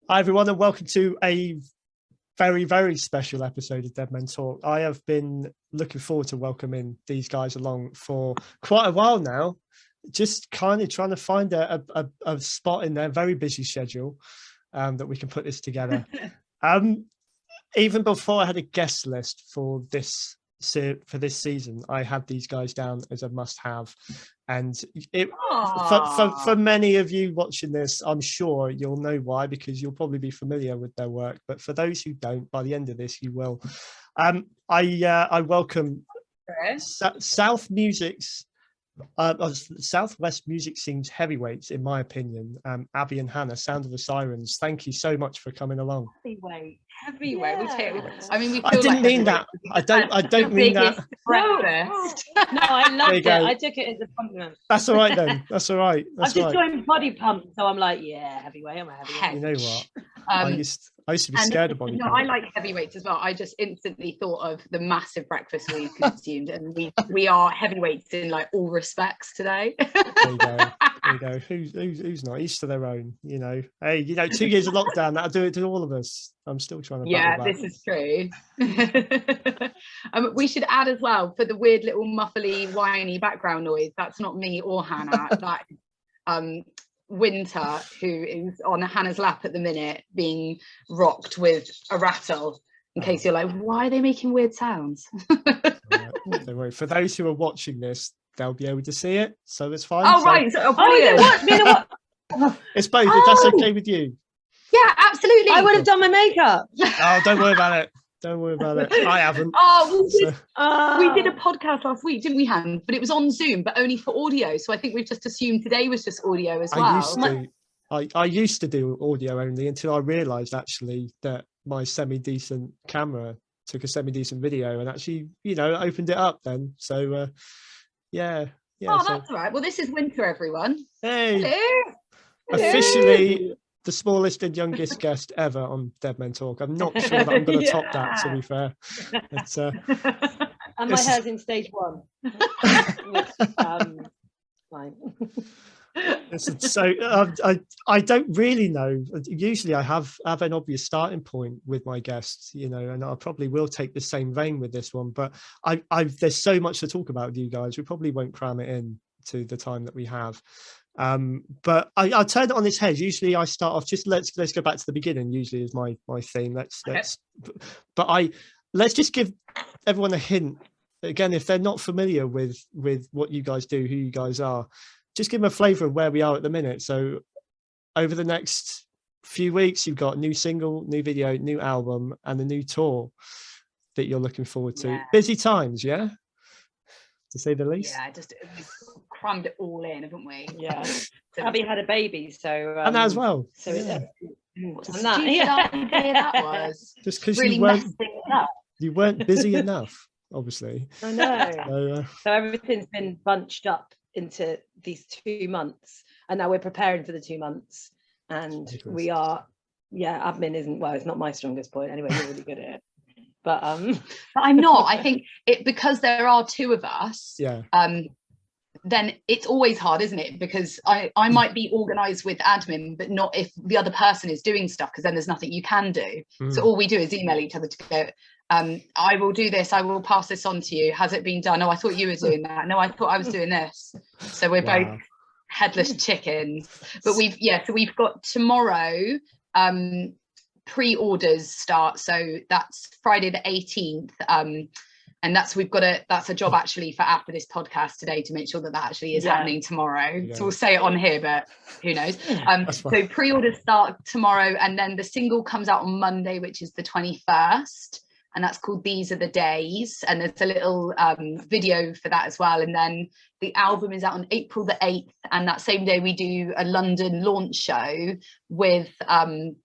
Hi everyone, and welcome to a very, very special episode of Dead Men Talk. I have been looking forward to welcoming these guys along for quite a while now, just kind of trying to find a spot in their very busy schedule that we can put this together. Even before I had a guest list for this season, I had these guys down as a must-have. And for many of you watching this, I'm sure you'll know why, because you'll probably be familiar with their work. But for those who don't, by the end of this, you will. I welcome Southwest music scene's heavyweights, in my opinion, Abbe and Hannah, Sound of the Sirens. Thank you so much for coming along. Heavyweight. Yeah. I mean, I didn't mean that. I don't mean that. No, I loved it. I took it as a compliment. That's all right then. That's all right. I've just joined Body Pump, so I'm like, yeah, heavyweight. I'm a heavyweight. You know what? I used to be scared of Body Pump. I like heavyweights as well. I just instantly thought of the massive breakfast we've consumed, and we are heavyweights in like all respects today. There you go. There you go. Who's not? Each to their own. You know. Hey, 2 years of lockdown, that'll do it to all of us. I'm still trying to. Yeah, this is true. We should add as well, for the weird little muffly, whiny background noise. That's not me or Hannah. That Winter, who is on Hannah's lap at the minute, being rocked with a rattle. In case you're like, why are they making weird sounds? Don't worry. For those who are watching this, they'll be able to see it, so it's fine. Right. It's both. If that's okay with you. Yeah, absolutely. I would have done my makeup. Oh, don't worry about it. Don't worry about it. I haven't. We did a podcast last week, didn't we, Han? But it was on Zoom, but only for audio. So I think we've just assumed today was just audio as well. I used to do audio only until I realised actually that my semi-decent camera took a semi-decent video and actually, opened it up then. So, yeah. Oh, that's all right. Well, this is Winter, everyone. Hey. Hello. Officially the smallest and youngest guest ever on Dead Men Talk. I'm not sure that I'm going to top that, to be fair. And my hair's in stage 1. Fine. So I don't really know. Usually I have an obvious starting point with my guests, and I probably will take the same vein with this one. But there's so much to talk about with you guys. We probably won't cram it in to the time that we have. But I'll turn it on its head. Usually I start off just let's go back to the beginning. Usually is my theme. Let's just give everyone a hint. Again, if they're not familiar with what you guys do, who you guys are, just give them a flavour of where we are at the minute. So over the next few weeks, you've got new single, new video, new album, and a new tour that you're looking forward to. Yeah. Busy times, yeah? To say the least. Yeah, just crammed it all in, haven't we? Yeah. Abbe had a baby, so... and that as well. So yeah. That was. Just because really you weren't busy enough, obviously. I know. So everything's been bunched up into these 2 months, and now we're preparing for the 2 months, and we are admin isn't, well, it's not my strongest point anyway. You're really good at it, but I'm not. I think it, because there are 2 of us, then it's always hard, isn't it? Because I might be organized with admin, but not if the other person is doing stuff, because then there's nothing you can do. So all we do is email each other to go, I will do this, I will pass this on to you. Has it been done? Oh, I thought you were doing that. No, I thought I was doing this. So we're both headless chickens. But we've got tomorrow, pre-orders start. So that's Friday the 18th. And that's a job actually for after this podcast today to make sure that actually is happening tomorrow. Yeah. So we'll say it on here, but who knows? So pre-orders start tomorrow, and then the single comes out on Monday, which is the 21st. And that's called These Are the Days. And there's a little video for that as well. And then the album is out on April the 8th. And that same day we do a London launch show with the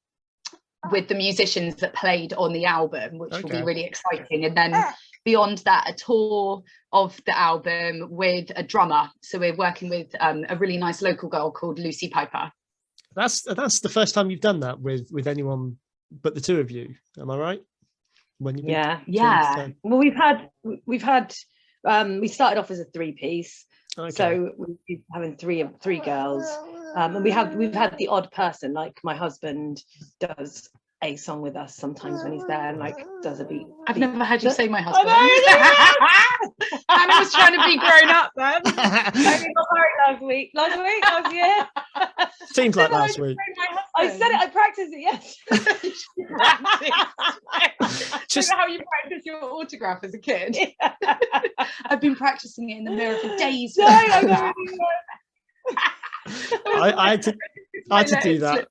musicians that played on the album, which will be really exciting. And then beyond that, a tour of the album with a drummer. So we're working with a really nice local girl called Lucy Piper. That's the first time you've done that with anyone but the 2 of you. Am I right? Yeah. Well, we started off as a 3-piece, so we're having three girls, And we've had the odd person, like my husband does a song with us sometimes when he's there and like does a beat. I've never heard you say my husband. Hannah was trying to be grown up then. I got married last year. Seems like last week. I said it, I practiced it, yes. Just how you practice your autograph as a kid. I've been practicing it in the mirror for days. I had to do that.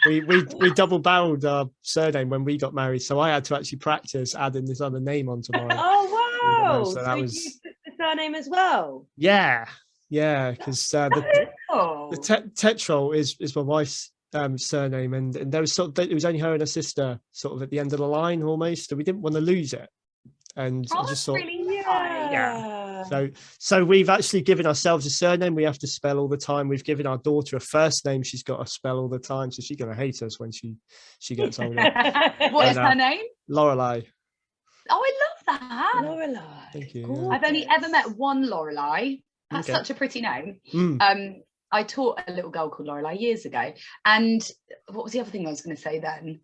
We double barreled our surname when we got married, so I had to actually practice adding this other name onto mine. Oh wow! So that was you took the surname as well. Yeah, because the Tetrol is my wife's surname, and there was it was only her and her sister sort of at the end of the line almost, so we didn't want to lose it, and I just thought, really nice. So we've actually given ourselves a surname we have to spell all the time. We've given our daughter a first name she's got to spell all the time, so she's gonna hate us when she gets older. What is her name? Lorelei. Oh, I love that. Lorelei. Thank you. Cool. I've only ever met one Lorelei. That's such a pretty name. I taught a little girl called Lorelei years ago, and what was the other thing I was going to say then?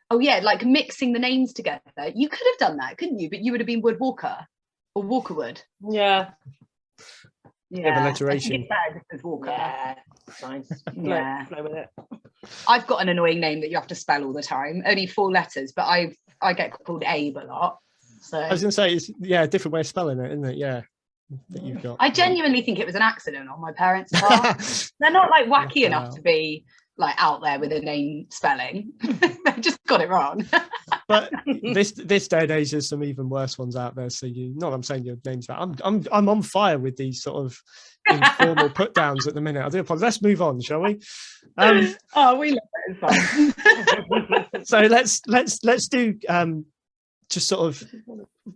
Oh yeah, like mixing the names together. You could have done that, couldn't you? But you would have been Woodwalker. Or Walkerwood. Yeah. Alliteration. Walker. Yeah. Fine. Yeah. Flow with it. I've got an annoying name that you have to spell all the time. Only 4 letters, but I get called Abbe a lot. So I was going to say, it's a different way of spelling it, isn't it? Yeah. That you've got. I genuinely think it was an accident on my parents' part. They're not like wacky enough to be like out there with a name spelling. They just got it wrong. But this day and age, there's some even worse ones out there. So I'm saying your name's bad. I'm on fire with these sort of informal put downs at the minute. I do apologize. Let's move on, shall we? We love it. It's fun. So let's do just sort of,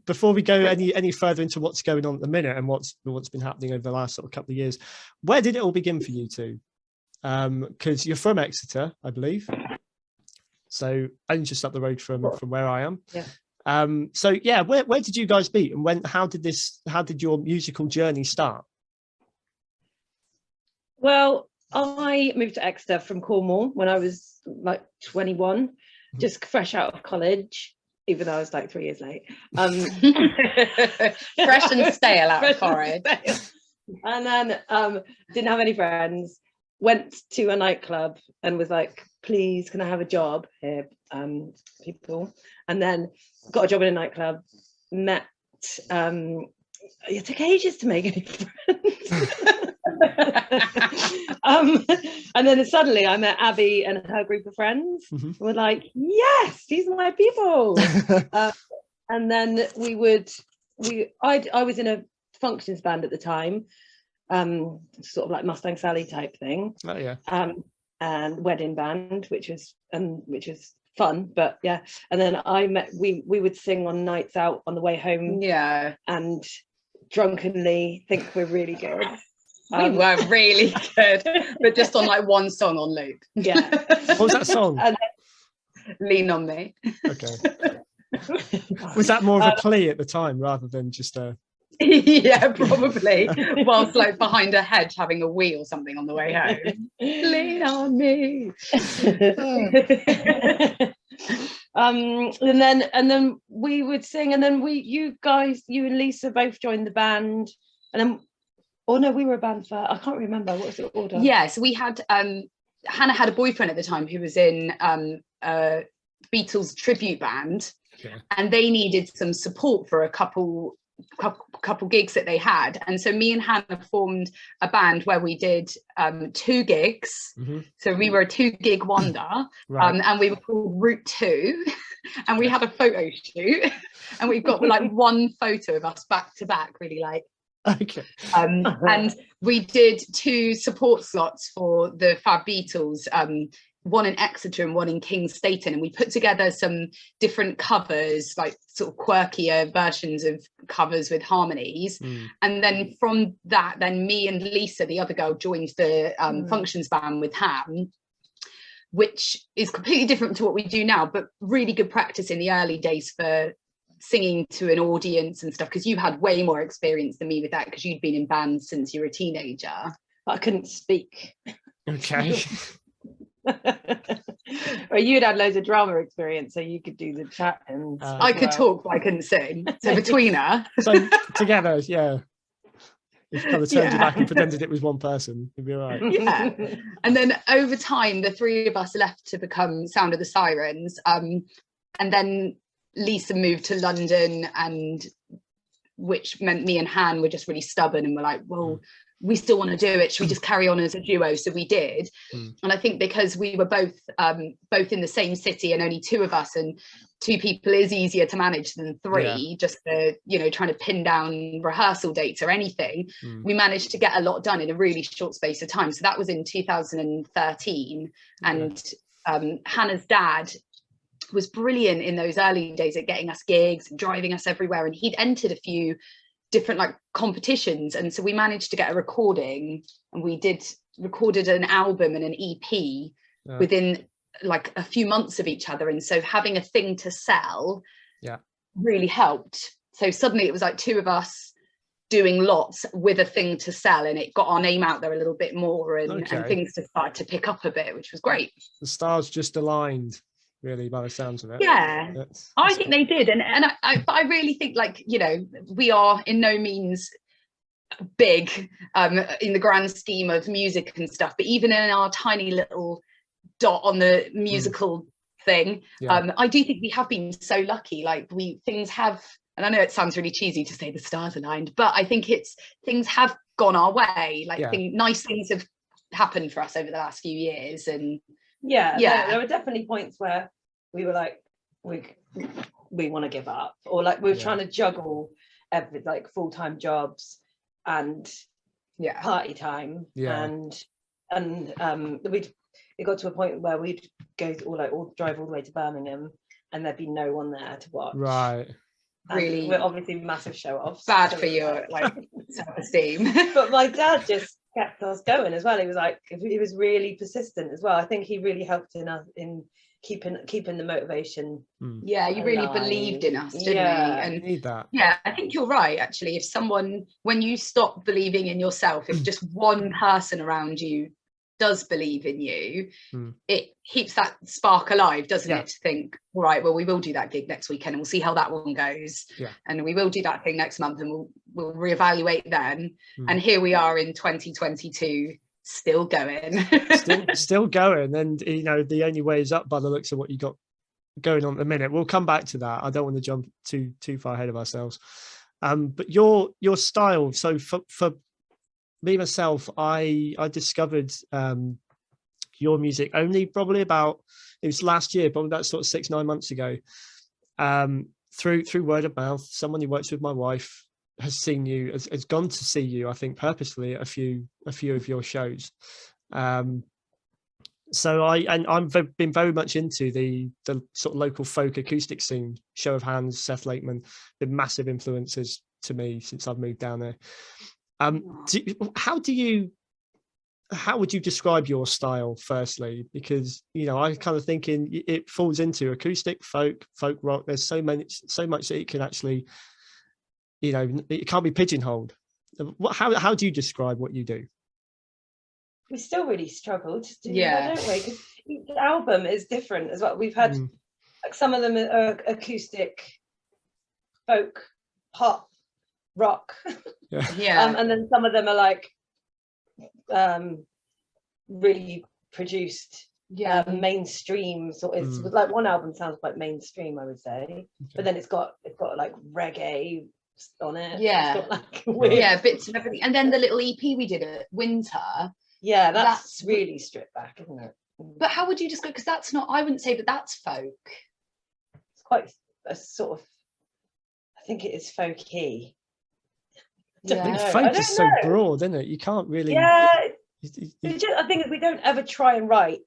before we go any further into what's going on at the minute and what's been happening over the last sort of couple of years, where did it all begin for you two? Because you're from Exeter, I believe. So only just up the road from where I am. Yeah. Where did you guys meet, and how did your musical journey start? Well, I moved to Exeter from Cornwall when I was like 21, just fresh out of college, even though I was like 3 years late. Fresh and stale out of college. And then didn't have any friends, went to a nightclub and was like, please, can I have a job here, people? And then got a job in a nightclub, met, it took ages to make any friends. And then suddenly I met Abbe and her group of friends. We're like, yes, these are my people. And then I was in a functions band at the time, sort of like Mustang Sally type thing. Oh yeah. And wedding band, which was fun, but yeah. And then we would sing on nights out on the way home, and drunkenly think we're really good. We were really good, but just on like one song on loop. Yeah. What was that song? Lean on Me. Okay. Was that more of a plea at the time rather than just a? Yeah, probably. Whilst like behind a hedge having a wee or something on the way home. Lean on me. And then we would sing, and then you and Lisa both joined the band, and then we were a band for, I can't remember, what was the order? Yeah, so we had Hannah had a boyfriend at the time who was in a Beatles tribute band, and they needed some support for a couple gigs that they had, and so me and Hannah formed a band where we did 2 gigs. So we were a 2-gig wonder. Right. And we were called Route 2, and we had a photo shoot, and we've got like one photo of us back to back, really like. Okay. And we did 2 support slots for the Fab Beatles, one in Exeter and one in King's Staton, and we put together some different covers, like sort of quirkier versions of covers with harmonies. And then from that, then me and Lisa, the other girl, joined the functions band with Ham, which is completely different to what we do now, but really good practice in the early days for singing to an audience and stuff, because you had way more experience than me with that, because you'd been in bands since you were a teenager. but I couldn't speak. Okay. Or you'd had loads of drama experience, so you could do the chat, and I could talk, but I couldn't sing. So between her, so together, yeah. If you kind of turned your back and pretended it was one person, you'd be all right. Yeah. And then over time, the three of us left to become Sound of the Sirens. And then Lisa moved to London, and which meant me and Han were just really stubborn and were like, well, we still want to do it. Should we just carry on as a duo? So we did. And I think because we were both in the same city and only two of us, and two people is easier to manage than three, just for, you know, trying to pin down rehearsal dates or anything, we managed to get a lot done in a really short space of time. So that was in 2013. And Hannah's dad was brilliant in those early days at getting us gigs and driving us everywhere. And he'd entered a few different like competitions, and so we managed to get a recording, and we recorded an album and an EP within like a few months of each other. And so having a thing to sell really helped. So suddenly it was like two of us doing lots with a thing to sell, and it got our name out there a little bit more, and things just started to pick up a bit, which was great. The stars just aligned, really, by the sounds of it. Yeah, I think they did. And I really think, like, you know, we are in no means big in the grand scheme of music and stuff, but even in our tiny little dot on the musical thing, I do think we have been so lucky. Like, things have, and I know it sounds really cheesy to say the stars aligned, but I think things have gone our way. Like, nice things have happened for us over the last few years. And there were definitely points where we were like, we want to give up, or like we were trying to juggle like full-time jobs and party time, and it got to a point where we'd go drive all the way to Birmingham, and there'd be no one there to watch. Right. And really, we're obviously massive show-offs. Bad for your like self-esteem. But my dad just kept us going as well. He was really persistent as well. I think he really helped in keeping the motivation. Yeah, you really believed in us, didn't he? And you need that. Yeah, I think you're right, actually. When you stop believing in yourself, if just one person around you does believe in you, it keeps that spark alive, doesn't it? To think, all right, well, we will do that gig next weekend, and we'll see how that one goes, and we will do that thing next month, and we'll reevaluate then. And here we are in 2022, still going. still going. And you know, the only way is up by the looks of what you got going on at the minute. We'll come back to that. I don't want to jump too far ahead of ourselves. But your style, so for me myself, I discovered your music only probably it was last year, probably about sort of 6-9 months ago, through word of mouth. Someone who works with my wife has seen you, has gone to see you, I think purposefully, at a few of your shows. So I've been very much into the sort of local folk acoustic scene. Show of Hands, Seth Lakeman, been massive influences to me since I've moved down there. How would you describe your style, firstly? Because, you know, I kind of thinking it falls into acoustic, folk rock. There's so much that it can actually, you know, it can't be pigeonholed. How do you describe what you do? We still really struggled to do that, don't we? Because each album is different as well. We've had like some of them are acoustic, folk, pop, rock, and then some of them are like really produced, mainstream. So it's like one album sounds quite mainstream, I would say, but then it's got like reggae on it. It's got like bits of everything. And then the little EP we did at Winter. Yeah, that's really stripped back, isn't it? But how would you describe? Because that's not, I wouldn't say that that's folk. It's quite a sort of, I think it is folky. Folk is so broad, isn't it? You can't really. I think we don't ever try and write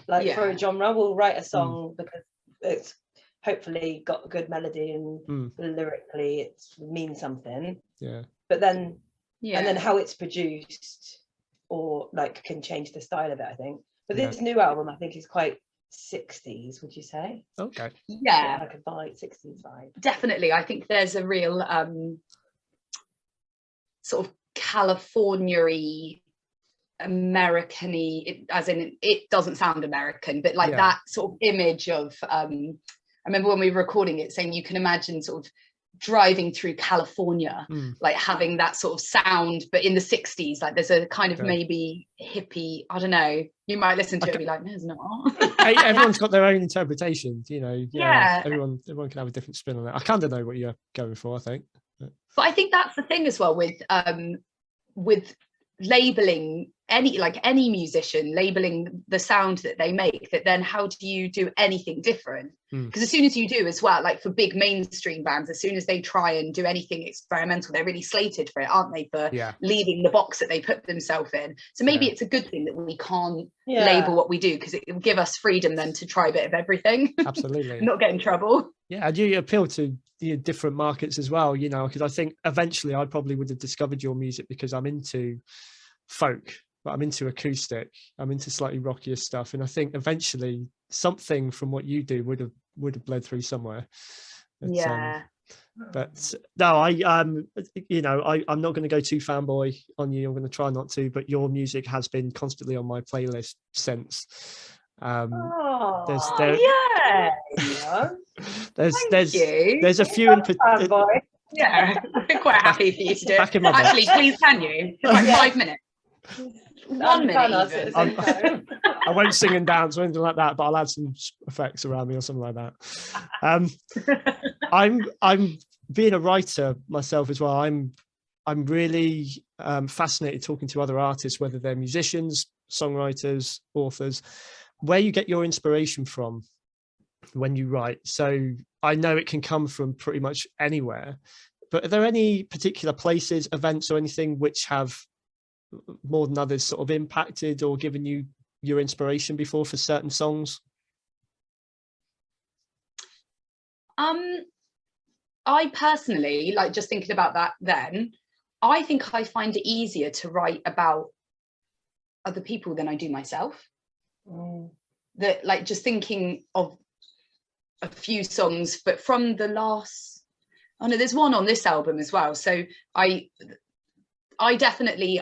for a genre. We'll write a song because it's hopefully got a good melody and lyrically it means something. Yeah. But then, and then how it's produced or like can change the style of it, I think. But this new album, I think, is quite 60s, would you say? Okay. Yeah. Like a vibe, 60s vibe. Definitely. I think there's a real sort of California-y American-y, as in it doesn't sound American, but like that sort of image of I remember when we were recording it saying you can imagine sort of driving through California, like having that sort of sound, but in the 60s, like there's a kind of maybe hippie, I don't know, you might listen to it and be like, no, it's not. Everyone's got their own interpretations, you know. Everyone can have a different spin on it. I kind of know what you're going for, I think. But I think that's the thing as well with labeling any musician, labeling the sound that they make, that then how do you do anything different? Because as soon as you do as well, like for big mainstream bands, as soon as they try and do anything experimental, they're really slated for it, aren't they, for leaving the box that they put themselves in. So maybe it's a good thing that we can't label what we do, because it will give us freedom then to try a bit of everything. Absolutely. Not get in trouble. Yeah, and you appeal to different markets as well, you know, because I think eventually I probably would have discovered your music because I'm into folk, but I'm into acoustic, I'm into slightly rockier stuff, and I think eventually something from what you do would have bled through somewhere. But no, I'm not going to go too fanboy on you. I'm going to try not to, but your music has been constantly on my playlist since. There's a few in particular. Yeah, I'm quite happy for you to do it. Actually, please, can you? For like 5 minutes. 1 minute. I won't sing and dance or anything like that, but I'll add some effects around me or something like that. I'm being a writer myself as well. I'm really fascinated talking to other artists, whether they're musicians, songwriters, authors, where you get your inspiration from when you write. So I know it can come from pretty much anywhere, but are there any particular places, events or anything which have more than others sort of impacted or given you your inspiration before for certain songs? I personally, like, just thinking about that then, I think I find it easier to write about other people than I do myself. That, like, just thinking of a few songs, but from the last, there's one on this album as well. So I definitely,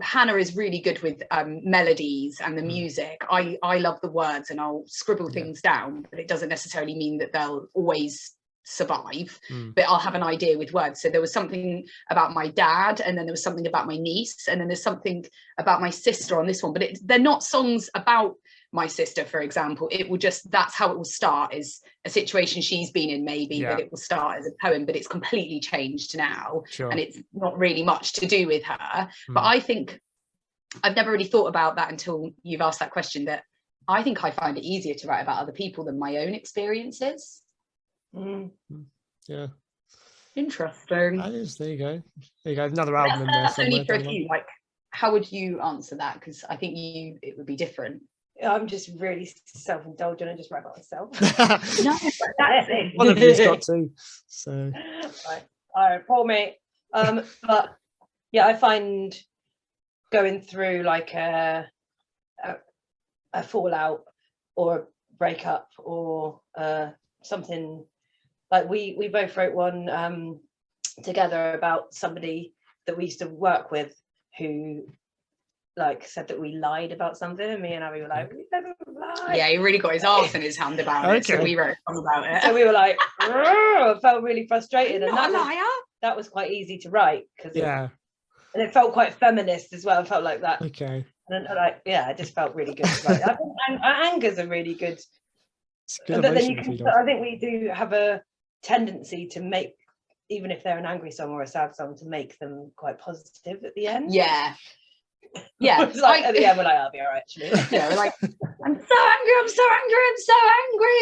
Hannah is really good with melodies and the music. I love the words and I'll scribble things down, but it doesn't necessarily mean that they'll always survive, but I'll have an idea with words. So there was something about my dad, and then there was something about my niece, and then there's something about my sister on this one, but they're not songs about my sister, for example. It will just, that's how it will start, is a situation she's been in maybe, but it will start as a poem, but it's completely changed now. And it's not really much to do with her. But I think I've never really thought about that until you've asked that question, that I think I find it easier to write about other people than my own experiences. Yeah, interesting. That is, there you go, another album in there. That's only for a few. Like, how would you answer that? Because I think it would be different. I'm just really self-indulgent and just write about myself. No, but that's it. One of you's got to. So, all right, poor me. But yeah, I find going through like a fallout or a breakup or something, like we both wrote one together about somebody that we used to work with who, like, said that we lied about something, and me and Abbe were like, we never lied. Yeah, he really got his arse in his hand about it, so we wrote a song about it. So we were like, I felt really frustrated, and that was quite easy to write, because and it felt quite feminist as well. I felt like that. Okay. And like, it just felt really good. Like, I think anger's a really good. But then I think we do have a tendency to make, even if they're an angry song or a sad song, to make them quite positive at the end. Yeah. It's like at the end we're like, I'll be all right, actually. We're like, I'm so angry,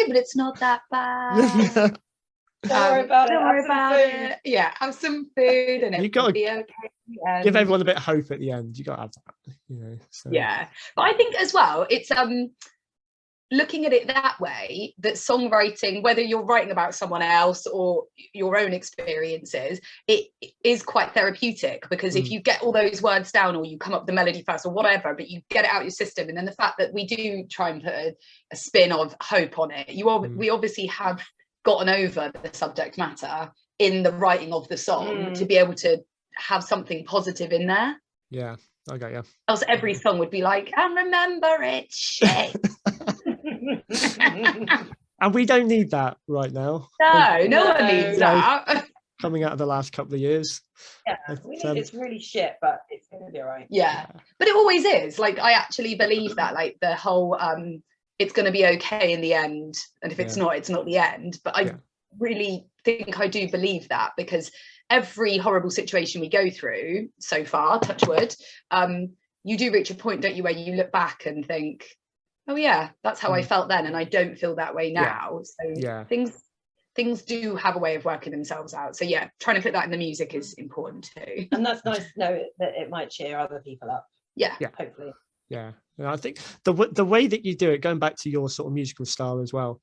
but it's not that bad. Don't worry about it. Yeah, have some food and it'll be okay. Give everyone a bit of hope at the end. You got to have that, So. Yeah, but I think as well, it's looking at it that way, that songwriting, whether you're writing about someone else or your own experiences, it is quite therapeutic, because if you get all those words down, or you come up with the melody first or whatever, but you get it out your system, and then the fact that we do try and put a spin of hope on it, we obviously have gotten over the subject matter in the writing of the song to be able to have something positive in there. Yeah, Okay, yeah. Else every song would be like, and remember it, shit. And we don't need that right now. No one needs that. Coming out of the last couple of years. Yeah, it's really shit, but it's going to be all right. Yeah, but it always is. Like, I actually believe that, like, the whole, it's going to be okay in the end. And if it's not, it's not the end. But I really think I do believe that, because every horrible situation we go through so far, touch wood, you do reach a point, don't you, where you look back and think, oh yeah, that's how I felt then, and I don't feel that way now. So things do have a way of working themselves out. So yeah, trying to put that in the music is important too. And that's nice to know that it might cheer other people up. Yeah, hopefully. Yeah, and I think the way that you do it, going back to your sort of musical style as well,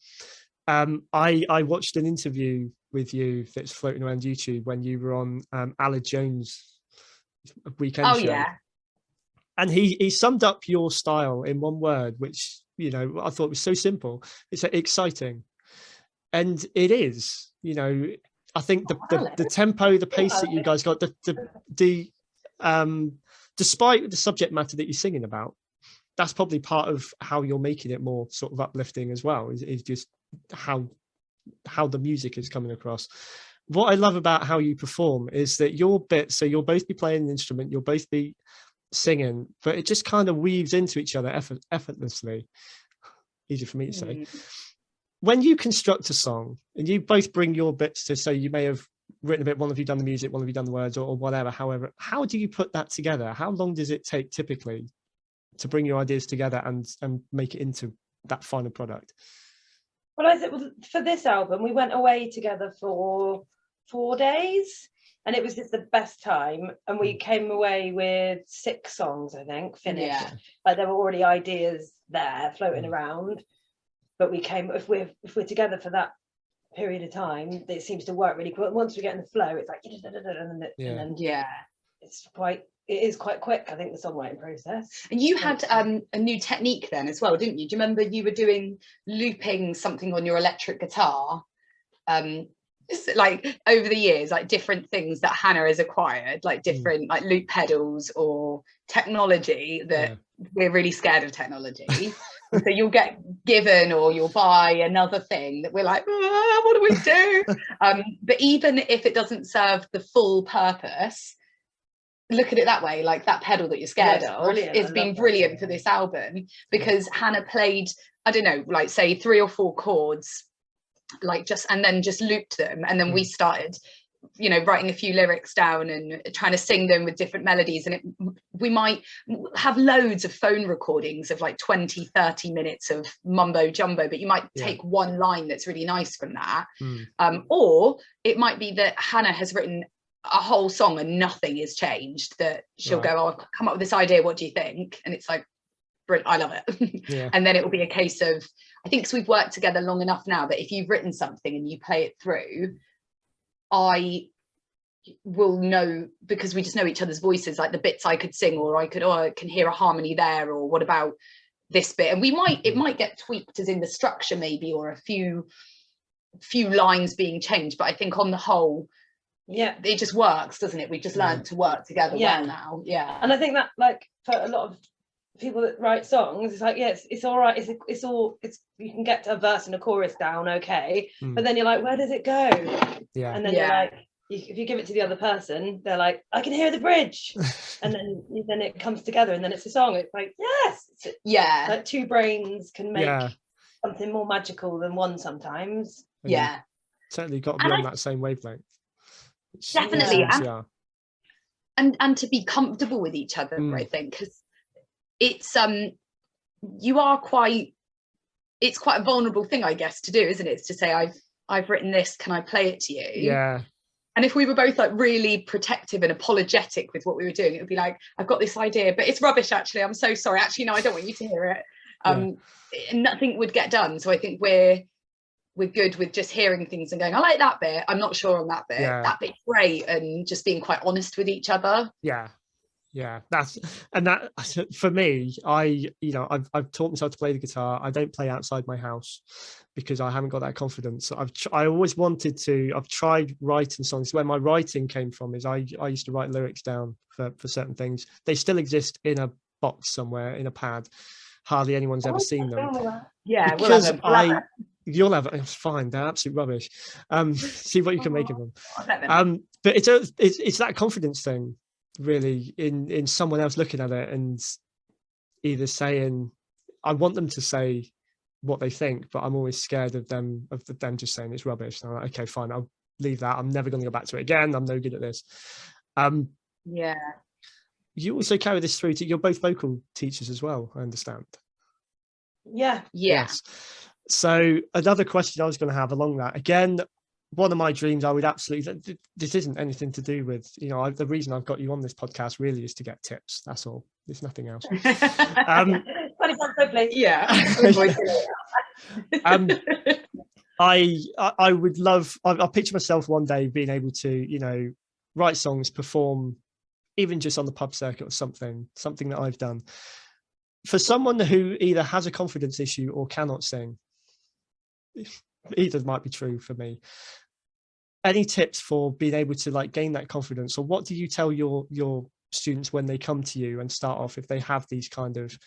I watched an interview with you that's floating around YouTube when you were on Ala Jones' weekend show. Yeah. And he summed up your style in one word, which, you know, I thought was so simple. It's exciting. And it is, you know, I think the tempo, the pace that you guys got, despite the subject matter that you're singing about, that's probably part of how you're making it more sort of uplifting as well, is just how the music is coming across. What I love about how you perform is that your bit, so you'll both be playing an instrument, you'll both be singing, but it just kind of weaves into each other effortlessly. Easy for me to say. When you construct a song and you both bring your bits to, so you may have written a bit, one of you done the music, one of you done the words, or whatever, however, how do you put that together? How long does it take typically to bring your ideas together and make it into that final product? Well, I think for this album, we went away together for 4 days, and it was just the best time. And we came away with 6 songs, I think, finished. Yeah. Like, there were already ideas there floating around, but we came, if we're together for that period of time, it seems to work really quick. Once we get in the flow, it's like, and then it is quite quick, I think, the songwriting process. And you had a new technique then as well, didn't you? Do you remember you were doing looping something on your electric guitar? Like, over the years, like different things that Hannah has acquired, like different like loop pedals or technology that we're really scared of technology. So you'll get given, or you'll buy another thing that we're like, what do we do? But even if it doesn't serve the full purpose, look at it that way, like that pedal that you're scared of, it's been brilliant for this album, because Hannah played, I don't know, like say 3 or 4 chords, like and then just looped them, and then we started, you know, writing a few lyrics down and trying to sing them with different melodies. And we might have loads of phone recordings of like 20-30 minutes of mumbo jumbo, but you might take one line that's really nice from that. Or it might be that Hannah has written a whole song and nothing is changed, that she'll go, oh, I'll come up with this idea, what do you think? And it's like, brilliant, I love it. And then it will be a case of, I think, so we've worked together long enough now that if you've written something and you play it through, I will know, because we just know each other's voices, like the bits I could sing, or I can hear a harmony there, or what about this bit? And it might get tweaked, as in the structure maybe, or a few lines being changed, but I think on the whole, it just works, doesn't it? We've just learned to work together well now. And I think that, like, for a lot of people that write songs, it's like, it's all right, it's you can get a verse and a chorus down, okay, but then you're like, where does it go? And then you're like, if you give it to the other person, they're like, I can hear the bridge, and then it comes together, and then it's a song. It's like, like 2 brains can make something more magical than one sometimes. Certainly got to be on that same wavelength. Definitely. And to be comfortable with each other, I think, because it's it's quite a vulnerable thing, I guess, to do, isn't it? It's to say, I've written this, can I play it to you? And if we were both like really protective and apologetic with what we were doing, it would be like, I've got this idea, but it's rubbish, actually, I'm so sorry, actually no, I don't want you to hear it. And nothing would get done. So I think we're good with just hearing things and going, I like that bit, I'm not sure on that bit, that bit's great, and just being quite honest with each other. Yeah, that for me, I've taught myself to play the guitar. I don't play outside my house because I haven't got that confidence. I always wanted to. I've tried writing songs. Where my writing came from is I used to write lyrics down for certain things. They still exist in a box somewhere in a pad. Hardly anyone's ever seen them. Yeah, because you'll have it. It's fine. They're absolute rubbish. See what you can make of them. But it's that confidence thing, really, in someone else looking at it and either saying, I want them to say what they think, but I'm always scared of them just saying it's rubbish. And I'm like, okay, fine, I'll leave that. I'm never going to go back to it again. I'm no good at this. Yeah. You also carry this through to, you're both vocal teachers as well, I understand. Yeah. Yes. So another question I was going to have along that, again, one of my dreams, I would absolutely, this isn't anything to do with, the reason I've got you on this podcast really is to get tips. That's all. There's nothing else. Yeah. I would love, I picture myself one day being able to, write songs, perform, even just on the pub circuit or something that I've done. For someone who either has a confidence issue or cannot sing, either might be true for me. Any tips for being able to gain that confidence, or what do you tell your students when they come to you and start off, if they have these kind of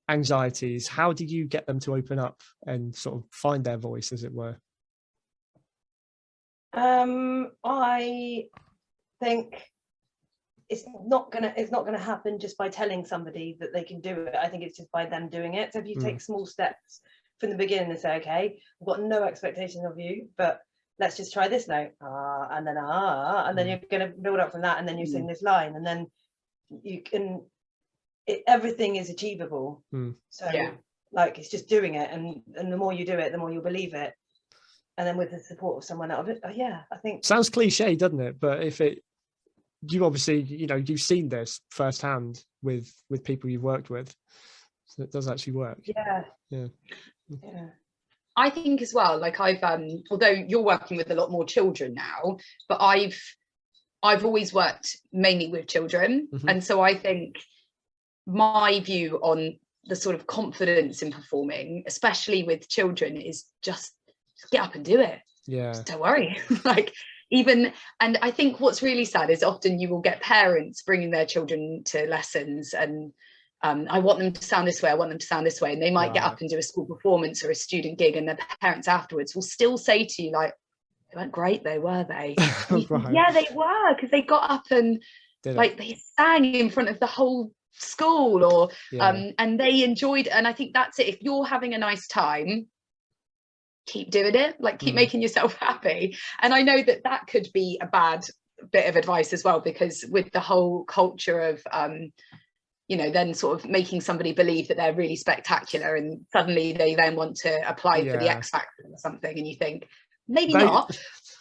anxieties? How do you get them to open up and sort of find their voice, as it were? I think it's not gonna happen just by telling somebody that they can do it. I think it's just by them doing it. So if you take small steps from the beginning and say, okay, I've got no expectation of you, but let's just try this note, and then you're going to build up from that, and then you sing this line, and then you can. Everything is achievable. So it's just doing it, and the more you do it, the more you'll believe it, and then with the support of someone else. I think sounds cliche, doesn't it? But you obviously, you've seen this firsthand with people you've worked with, so it does actually work. Yeah. I think as well, I've although you're working with a lot more children now, but I've always worked mainly with children, and so I think my view on the sort of confidence in performing, especially with children, is just get up and do it. Just don't worry. And I think what's really sad is often you will get parents bringing their children to lessons, and I want them to sound this way, I want them to sound this way, and they might get up and do a school performance or a student gig, and their parents afterwards will still say to you, they weren't great though, were they? Right. Yeah, they were, because they got up and they sang in front of the whole school, or and they enjoyed it. And I think that's it. If you're having a nice time, keep doing it, keep making yourself happy. And I know that could be a bad bit of advice as well, because with the whole culture of then sort of making somebody believe that they're really spectacular, and suddenly they then want to apply for the X Factor or something, and you think maybe not,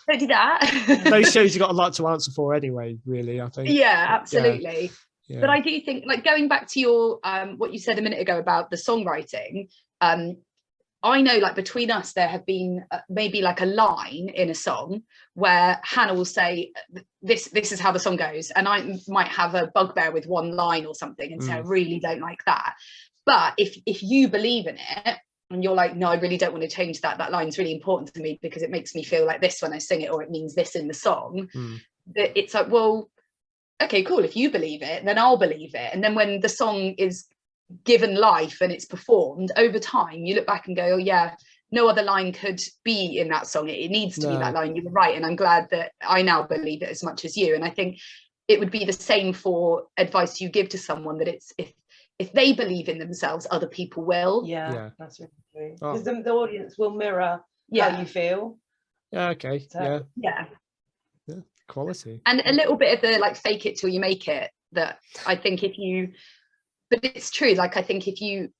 don't do that. Those shows you've got a lot to answer for anyway, really, I think. Absolutely. But I do think, going back to your what you said a minute ago about the songwriting, I know between us there have been maybe a line in a song where Hannah will say this is how the song goes, and I might have a bugbear with one line or something and say I really don't like that. But if you believe in it and you're like, no, I really don't want to change that line's really important to me because it makes me feel like this when I sing it, or it means this in the song, that it's well, okay, cool, if you believe it, then I'll believe it. And then when the song is given life and it's performed over time, you look back and go, oh yeah, no other line could be in that song, it needs to be that line, you were right. And I'm glad that I now believe it as much as you. And I think it would be the same for advice you give to someone, that it's if they believe in themselves, other people will. That's really true, because the audience will mirror how you feel. Okay. So, Quality. And a little bit of the fake it till you make it, that I think but it's true, I think if you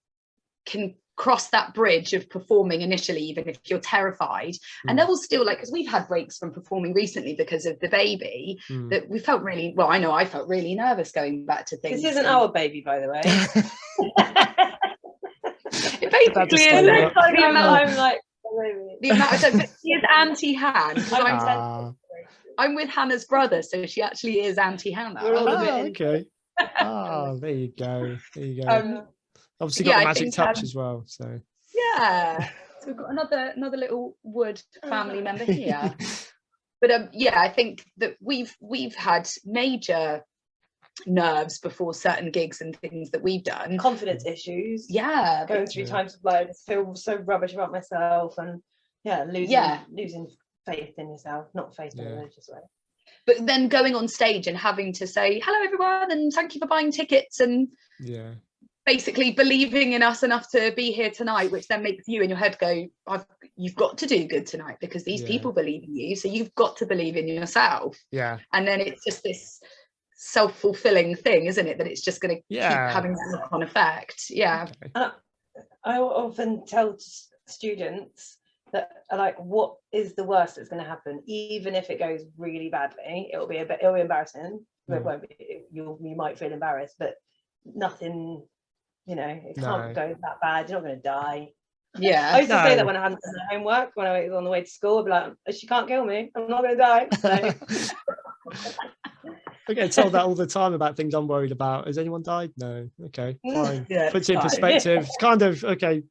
can cross that bridge of performing initially, even if you're terrified, and there will still because we've had breaks from performing recently because of the baby, that we felt really, well, I know I felt really nervous going back to things. This isn't our baby, by the way. It basically is. The amount of time, but she is Auntie Han. I'm with Hannah's brother, so she actually is Auntie Hannah. Okay. Oh, there you go. There you go. Obviously got yeah, the magic touch as well. So yeah. So we've got another little Wood family member here. But yeah, I think that we've had major nerves before certain gigs and things that we've done. Confidence issues. Yeah. Going through times of like, I just feel so rubbish about myself, and losing faith in yourself, not faith in a religious way. But then going on stage and having to say hello everyone and thank you for buying tickets, and basically believing in us enough to be here tonight, which then makes you in your head go, you've got to do good tonight because these people believe in you, so you've got to believe in yourself. And then it's just this self-fulfilling thing, isn't it, that it's just going to keep having that knock-on effect. I often tell students that, like, what is the worst that's going to happen? Even if it goes really badly, it'll be embarrassing. It won't be, you might feel embarrassed, but nothing, it can't go that bad. You're not going to die. I used to say that when I hadn't done the homework, when I was on the way to school, I'd be like, she can't kill me, I'm not going to die. So. I get told that all the time about things I'm worried about. Has anyone died? No. Okay, fine. Puts it in perspective. It's kind of, okay,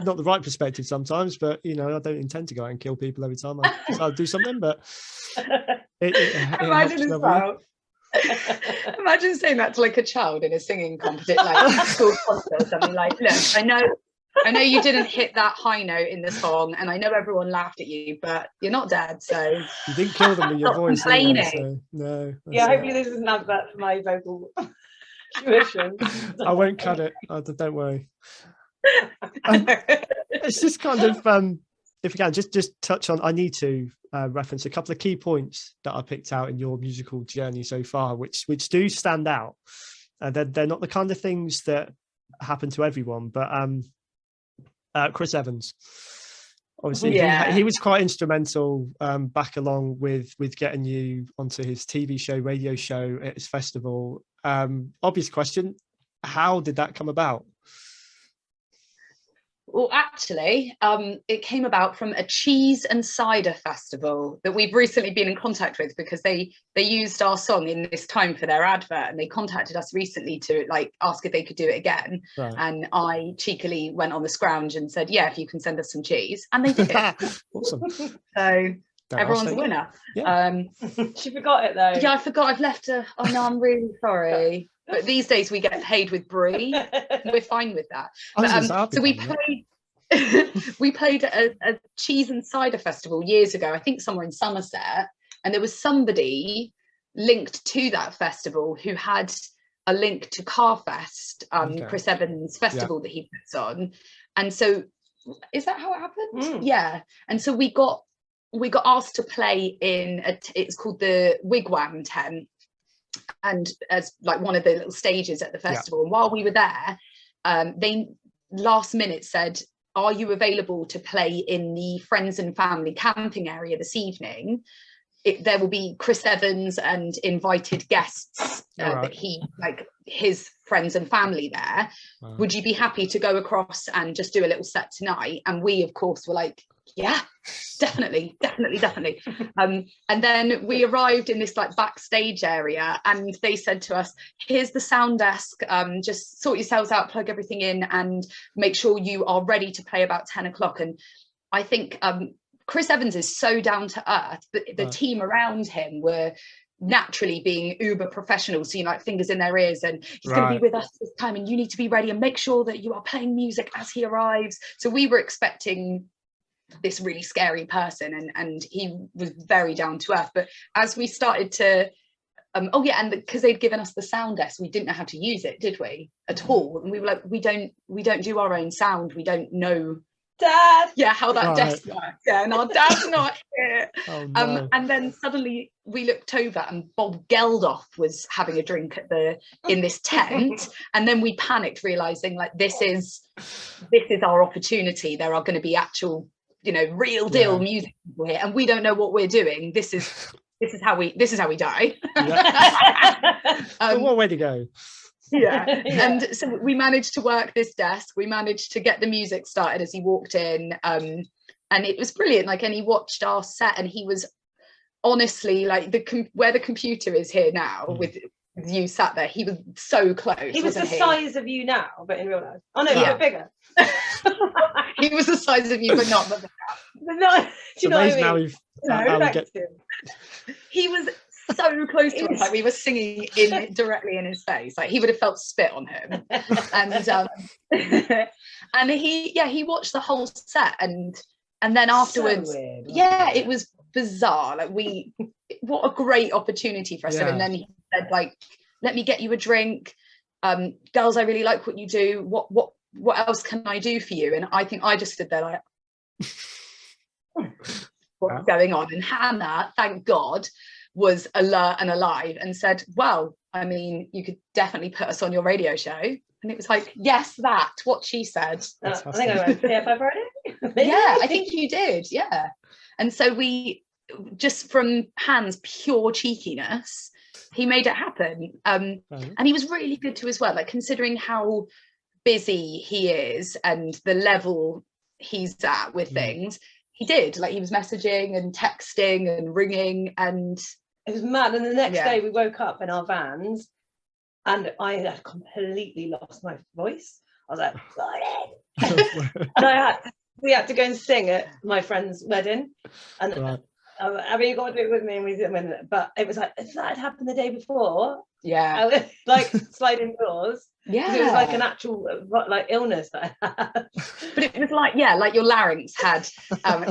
not the right perspective sometimes, but, I don't intend to go out and kill people every time I'll do something, but imagine imagine saying that to like a child in a singing competition, like school concert or something, like, look, I know you didn't hit that high note in the song, and I know everyone laughed at you, but you're not dead, so you didn't kill them with your voice. So, no. Hopefully this isn't that for my vocal tuition. I won't cut it. Don't worry. It's just kind of if you can just touch on. I need to reference a couple of key points that I picked out in your musical journey so far, which do stand out. They're not the kind of things that happen to everyone, but Chris Evans, obviously he was quite instrumental back along with getting you onto his TV show, radio show at his festival. Obvious question, how did that come about? Well, actually, it came about from a cheese and cider festival that we've recently been in contact with, because they used our song in this time for their advert, and they contacted us recently to like ask if they could do it again. Right. And I cheekily went on the scrounge and said, yeah, if you can send us some cheese, and they did. Awesome. So everyone's a winner. She forgot it though. Yeah, I forgot. I've left her. Oh no, I'm really sorry. But these days we get paid with brie. We're fine with that. But, so we played a cheese and cider festival years ago, I think somewhere in Somerset, and there was somebody linked to that festival who had a link to Carfest, Chris Evans' festival that he puts on. And so, is that how it happened? Yeah. And so we got asked to play in it's called the Wigwam tent, and as like one of the little stages at the festival. And while we were there, they last minute said, are you available to play in the friends and family camping area this evening? There will be Chris Evans and invited guests that he, like his friends and family there. Wow. Would you be happy to go across and just do a little set tonight? And we, of course, were like, yeah, definitely. And then we arrived in this like backstage area, and they said to us, here's the sound desk, just sort yourselves out, plug everything in, and make sure you are ready to play about 10 o'clock. And I think Chris Evans is so down to earth, but the team around him were naturally being uber professional, so like fingers in their ears, and he's going to be with us this time, and you need to be ready and make sure that you are playing music as he arrives. So we were expecting this really scary person, and he was very down to earth. But as we started to and because they'd given us the sound desk, we didn't know how to use it, did we, at all? And we were like, we don't do our own sound, we don't know, Dad, how that desk works. And our dad's not here. Oh, no. And then suddenly we looked over, and Bob Geldof was having a drink in this tent. And then we panicked, realizing like this is our opportunity. There are going to be actual, real deal music people here, and we don't know what we're doing. This is how we die. So what way to go? And so we managed to work this desk, we managed to get the music started as he walked in, and it was brilliant. Like, and he watched our set, and he was honestly like where the computer is here now, with you sat there. He was so close. He was the size of you now, but in real life. Oh no, Yeah. a bit bigger. He was the size of you, but not. But no, do you know what I mean? How we get... He was so close to us, like we were singing directly in his face. Like he would have felt spit on him. And and he watched the whole set, and then afterwards, so weird, it was bizarre. Like what a great opportunity for us. Yeah. And then he said, like, let me get you a drink. Girls, I really like what you do. What else can I do for you? And I think I just stood there like, what's going on? And Hannah, thank God, was alert and alive and said, well, I mean, you could definitely put us on your radio show. And it was like, yes, what she said. I think I went, yeah, Friday. Yeah, I think you did. Yeah. And so we, just from Hans' pure cheekiness, he made it happen. And he was really good to his word, like considering how busy he is and the level he's at with things. He did, like he was messaging and texting and ringing, and it was mad. And the next day we woke up in our vans and I had completely lost my voice. I was like, and we had to go and sing at my friend's wedding. And I mean, you got to do it with me, and we did. But it was like, if that had happened the day before, I was like sliding doors. Yeah, it was like an actual like illness that I had. But it was like, like your larynx had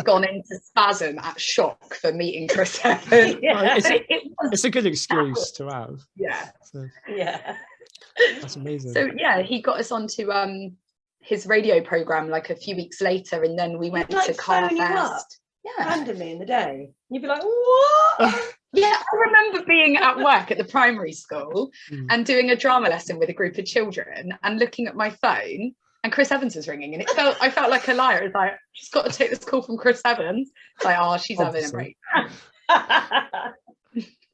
gone into spasm at shock for meeting Chris Evans. It's a good excuse to have. Yeah. So, that's amazing. So he got us onto his radio program like a few weeks later, and then we went to Carfest. Randomly in the day, you'd be like, what? I remember being at work at the primary school and doing a drama lesson with a group of children and looking at my phone, and Chris Evans was ringing, and I felt like a liar. It's like, she's got to take this call from Chris Evans. It's like, oh, she's having a break.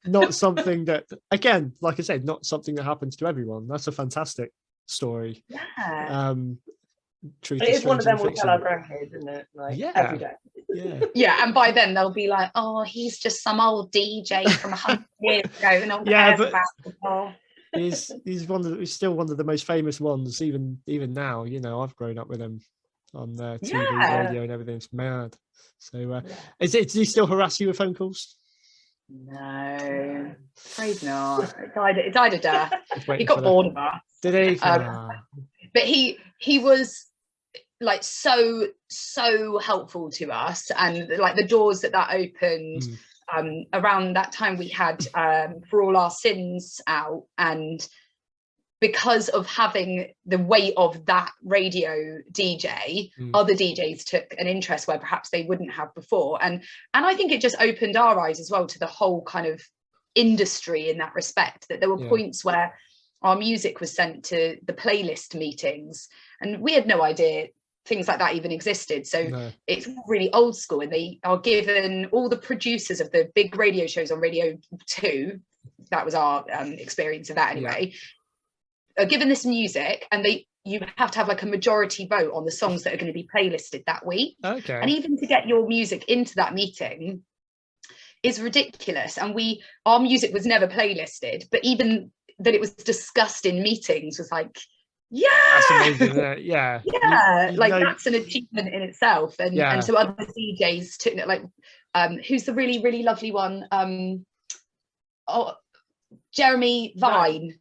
Not something that, again, like I said, not something that happens to everyone. That's a fantastic story. It is one of them we'll tell our grandkids, isn't it? Like every day. Yeah, and by then they'll be like, oh, he's just some old DJ from 100 years ago. No one cares about football. He's still one of the most famous ones, even now. You know, I've grown up with him on TV, radio, and everything. It's mad. So, does he still harass you with phone calls? No, afraid not. It died a death. He got bored of us. Did he? But he was like so helpful to us, and like the doors that opened around that time, we had For All Our Sins out, and because of having the weight of that radio DJ, other DJs took an interest where perhaps they wouldn't have before, and I think it just opened our eyes as well to the whole kind of industry in that respect, that there were points where our music was sent to the playlist meetings, and we had no idea things like that even existed. So it's really old school, and they are given, all the producers of the big radio shows on Radio 2, that was our experience of that anyway, are given this music, and you have to have like a majority vote on the songs that are going to be playlisted that week. And even to get your music into that meeting is ridiculous. And our music was never playlisted, but even that it was discussed in meetings was like, that's amazing. That's an achievement in itself. And so other DJs took it, like who's the really, really lovely one, Jeremy Vine.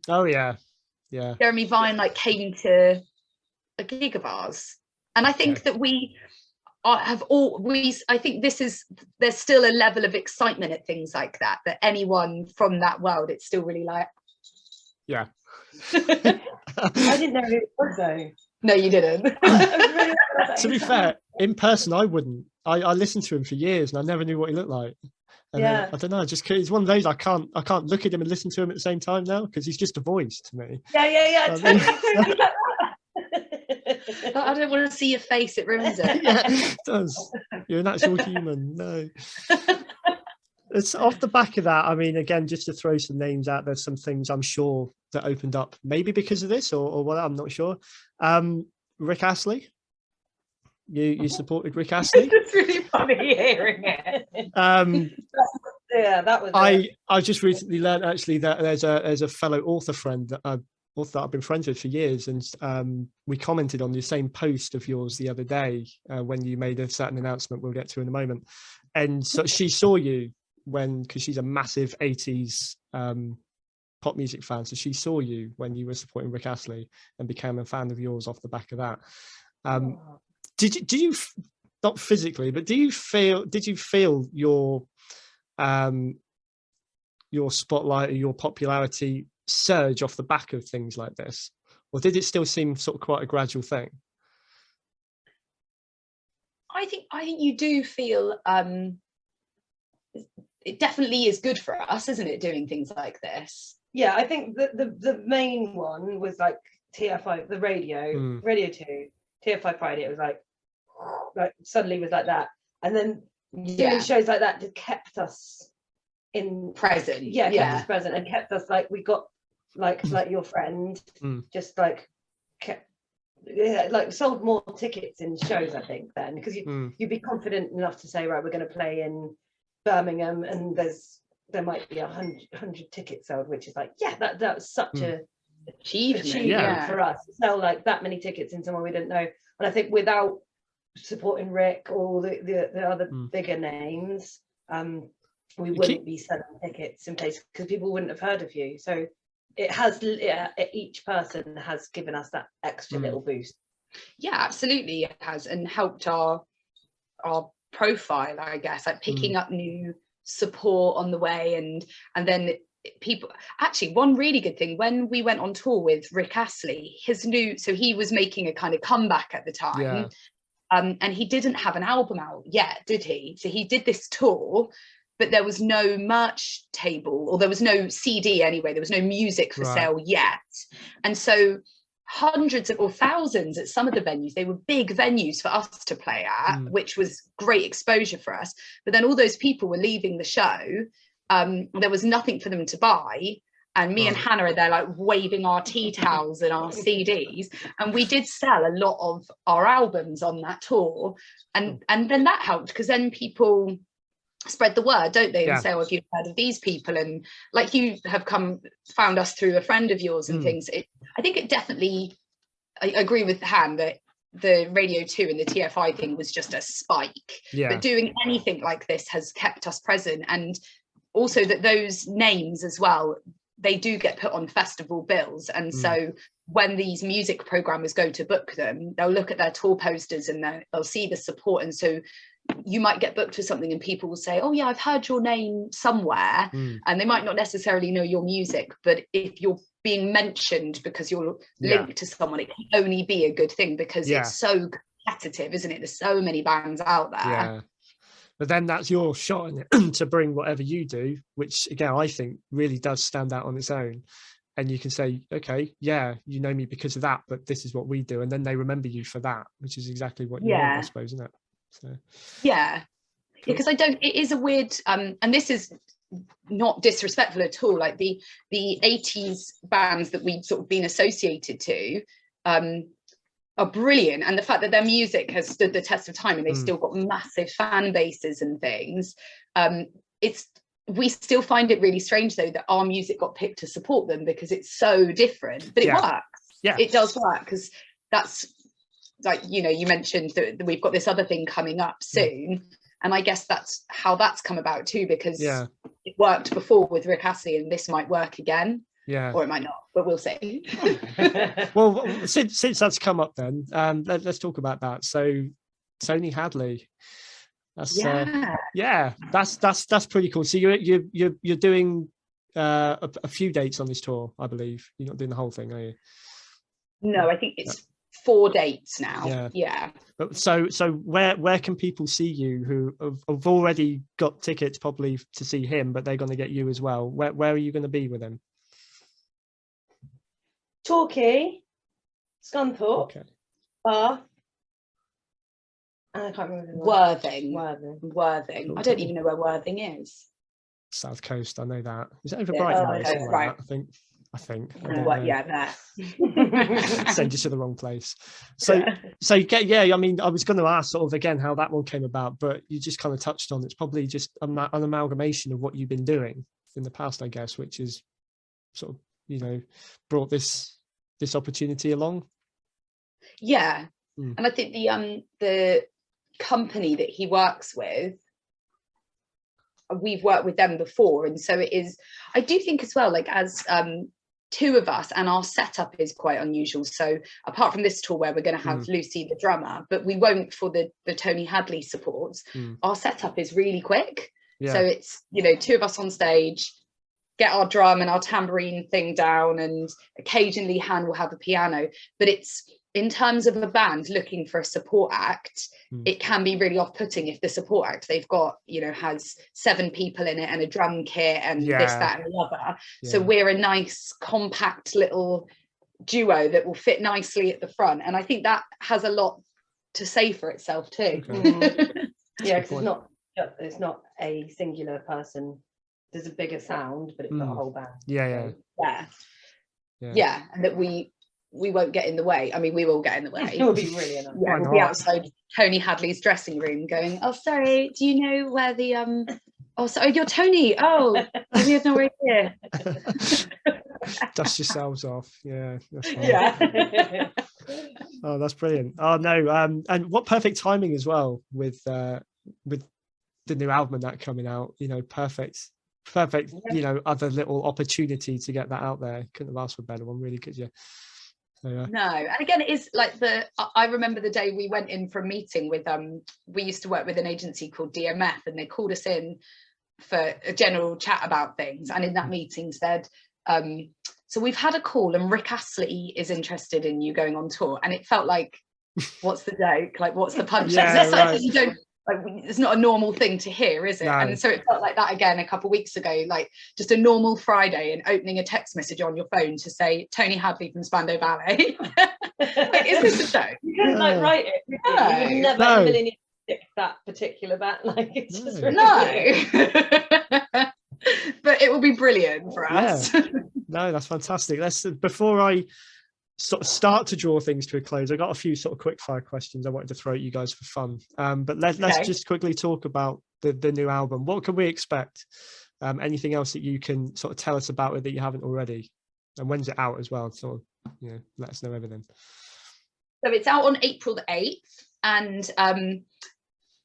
Jeremy Vine like came to a gig of ours, and I think that I think there's still a level of excitement at things like that anyone from that world, it's still really like, I didn't know who it was though. No, you didn't. To be fair, in person I wouldn't. I listened to him for years and I never knew what he looked like. And I don't know, just it's one of those I can't look at him and listen to him at the same time now, because he's just a voice to me. Totally. I don't want to see your face, it ruins it. It does. You're an actual human. No. It's off the back of that. I mean, again, just to throw some names out, there's some things I'm sure that opened up maybe because of this or what, I'm not sure. Rick Astley. You supported Rick Astley. It's really funny hearing it. Yeah, that was. I just recently learned actually that there's a fellow author friend that I've been friends with for years, and we commented on the same post of yours the other day when you made a certain announcement we'll get to in a moment, and so she saw you because she's a massive 80s pop music fan, so she saw you when you were supporting Rick Astley and became a fan of yours off the back of that. Did you not physically, but did you feel your spotlight or your popularity surge off the back of things like this, or did it still seem sort of quite a gradual thing? I think you do feel it definitely is good for us, isn't it, doing things like this? Yeah, I think the main one was like TFI, the radio 2, TFI Friday. It was like suddenly was like that, and then doing shows like that just kept us in present. Kept us present and kept us like we got like your friend just like kept like sold more tickets in shows, I think, then, because you'd be confident enough to say, right, we're going to play in Birmingham and there might be 100 tickets sold, which is like, that was such a achievement for us to sell like that many tickets in someone we didn't know. And I think without supporting Rick or the other bigger names, we wouldn't be selling tickets in place because people wouldn't have heard of you. So it has, each person has given us that extra little boost. Yeah, absolutely, it has, and helped our profile, I guess, like picking up new support on the way, and then people. Actually, one really good thing, when we went on tour with Rick Astley, so he was making a kind of comeback at the time, and he didn't have an album out yet, did he? So he did this tour, but there was no merch table, or there was no CD anyway, there was no music for sale yet. And so hundreds or thousands at some of the venues, they were big venues for us to play at, which was great exposure for us. But then all those people were leaving the show, there was nothing for them to buy. And me and Hannah are there like waving our tea towels and our CDs. And we did sell a lot of our albums on that tour. And then that helped, because then people spread the word, don't they, and say, oh, if you've heard of these people, and like you have found us through a friend of yours and things. I think it definitely, I agree with Han that the Radio 2 and the TFI thing was just a spike, but doing anything like this has kept us present, and also that those names as well, they do get put on festival bills, and so when these music programmers go to book them, they'll look at their tour posters and they'll see the support, and so you might get booked for something and people will say, oh yeah, I've heard your name somewhere, and they might not necessarily know your music, but if you're being mentioned because you're linked to someone, it can only be a good thing, because it's so competitive, isn't it? There's so many bands out there. But then that's your shot in it to bring whatever you do, which again I think really does stand out on its own. And you can say, okay, you know me because of that, but this is what we do, and then they remember you for that, which is exactly what you want, I suppose, isn't it? So because it is a weird and this is not disrespectful at all, like the 80s bands that we've sort of been associated to are brilliant, and the fact that their music has stood the test of time and they've still got massive fan bases and things, we still find it really strange though that our music got picked to support them, because it's so different, but it works. It does work, because that's like, you know, you mentioned that we've got this other thing coming up soon, and I guess that's how that's come about too, because it worked before with Rick Astley, and this might work again, or it might not, but we'll see. Well, since that's come up, then let's talk about that. So Tony Hadley, that's that's pretty cool. So you're doing a few dates on this tour, I believe. You're not doing the whole thing, are you? No, I think it's 4 dates now. But so where can people see you who have already got tickets probably to see him, but they're going to get you as well? Where are you going to be with him? Torquay, Scunthorpe, Bath, and I can't remember. Worthing. Cool. I don't even know where Worthing is. South Coast, I know that. Is it over Brighton? Right. I think. I think. That send you to the wrong place. So I mean, I was going to ask sort of again how that one came about, but you just kind of touched on it's probably just an amalgamation of what you've been doing in the past, I guess, which is sort of, you know, brought this opportunity along. And I think the company that he works with, we've worked with them before, and so it is, I do think as well, like as two of us, and our setup is quite unusual. So apart from this tour where we're going to have Lucy the drummer, but we won't for the Tony Hadley supports, our setup is really quick. So it's, you know, two of us on stage, get our drum and our tambourine thing down, and occasionally Han will have a piano, but it's, in terms of a band looking for a support act, it can be really off-putting if the support act they've got, you know, has 7 people in it and a drum kit and this, that and the other. So we're a nice compact little duo that will fit nicely at the front, and I think that has a lot to say for itself too. Because it's not a singular person. There's a bigger sound, but it's not a whole band. And that we won't get in the way. I mean, we will get in the way. It will be really annoying. We'll be outside Tony Hadley's dressing room going, oh, sorry, do you know where the oh, sorry, you're Tony. Oh, we have no idea. Dust yourselves off. That's fine. Oh, that's brilliant. Oh no, and what perfect timing as well with the new album and that coming out, you know, perfect, you know, other little opportunity to get that out there. Couldn't have asked for a better one, really, could you? No, and again, it is like I remember the day we went in for a meeting with we used to work with an agency called DMF, and they called us in for a general chat about things, and in that meeting said, so we've had a call and Rick Astley is interested in you going on tour, and it felt like, what's the joke, like what's the punchline? You don't, like, it's not a normal thing to hear, is it? No. And so it felt like that again a couple of weeks ago, like just a normal Friday and opening a text message on your phone to say Tony Hadley from Spandau Ballet. Like, is this a joke? You couldn't like write it. You would never have been in that particular band. Like, it's just but it will be brilliant for us. No, that's fantastic. Before I sort of start to draw things to a close, I got a few sort of quick fire questions I wanted to throw at you guys for fun, but let's just quickly talk about the new album. What can we expect? Anything else that you can sort of tell us about it that you haven't already, and when's it out as well, sort of, you know, let us know everything. So it's out on April the 8th, and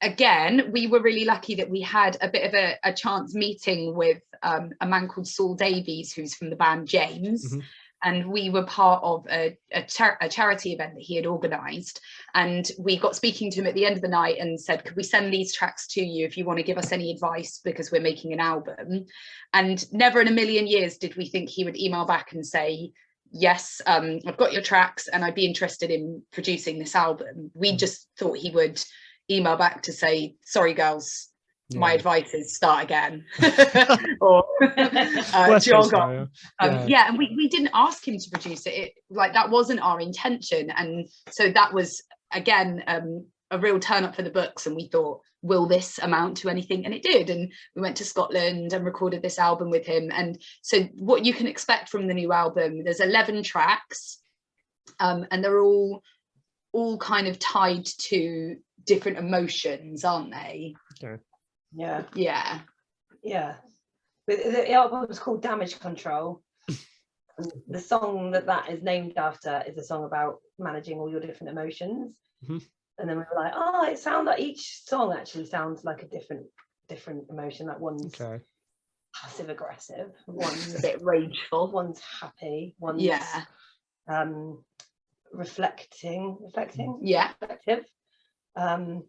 again, we were really lucky that we had a bit of a chance meeting with a man called Saul Davies, who's from the band James. And we were part of a charity event that he had organised, and we got speaking to him at the end of the night and said, could we send these tracks to you if you want to give us any advice, because we're making an album. And never in a million years did we think he would email back and say, yes, I've got your tracks and I'd be interested in producing this album. We just thought he would email back to say, sorry girls, my advice is start again, or jog on. And we didn't ask him to produce it. Like, that wasn't our intention, and so that was again a real turn up for the books, and we thought, will this amount to anything? And it did, and we went to Scotland and recorded this album with him. And so what you can expect from the new album, there's 11 tracks, and they're all kind of tied to different emotions, aren't they? But the album was called Damage Control. The song that is named after is a song about managing all your different emotions. And then we were like, oh, it sounds like each song actually sounds like a different emotion. Like, one's passive aggressive, one's a bit rageful, one's happy, one's reflective. And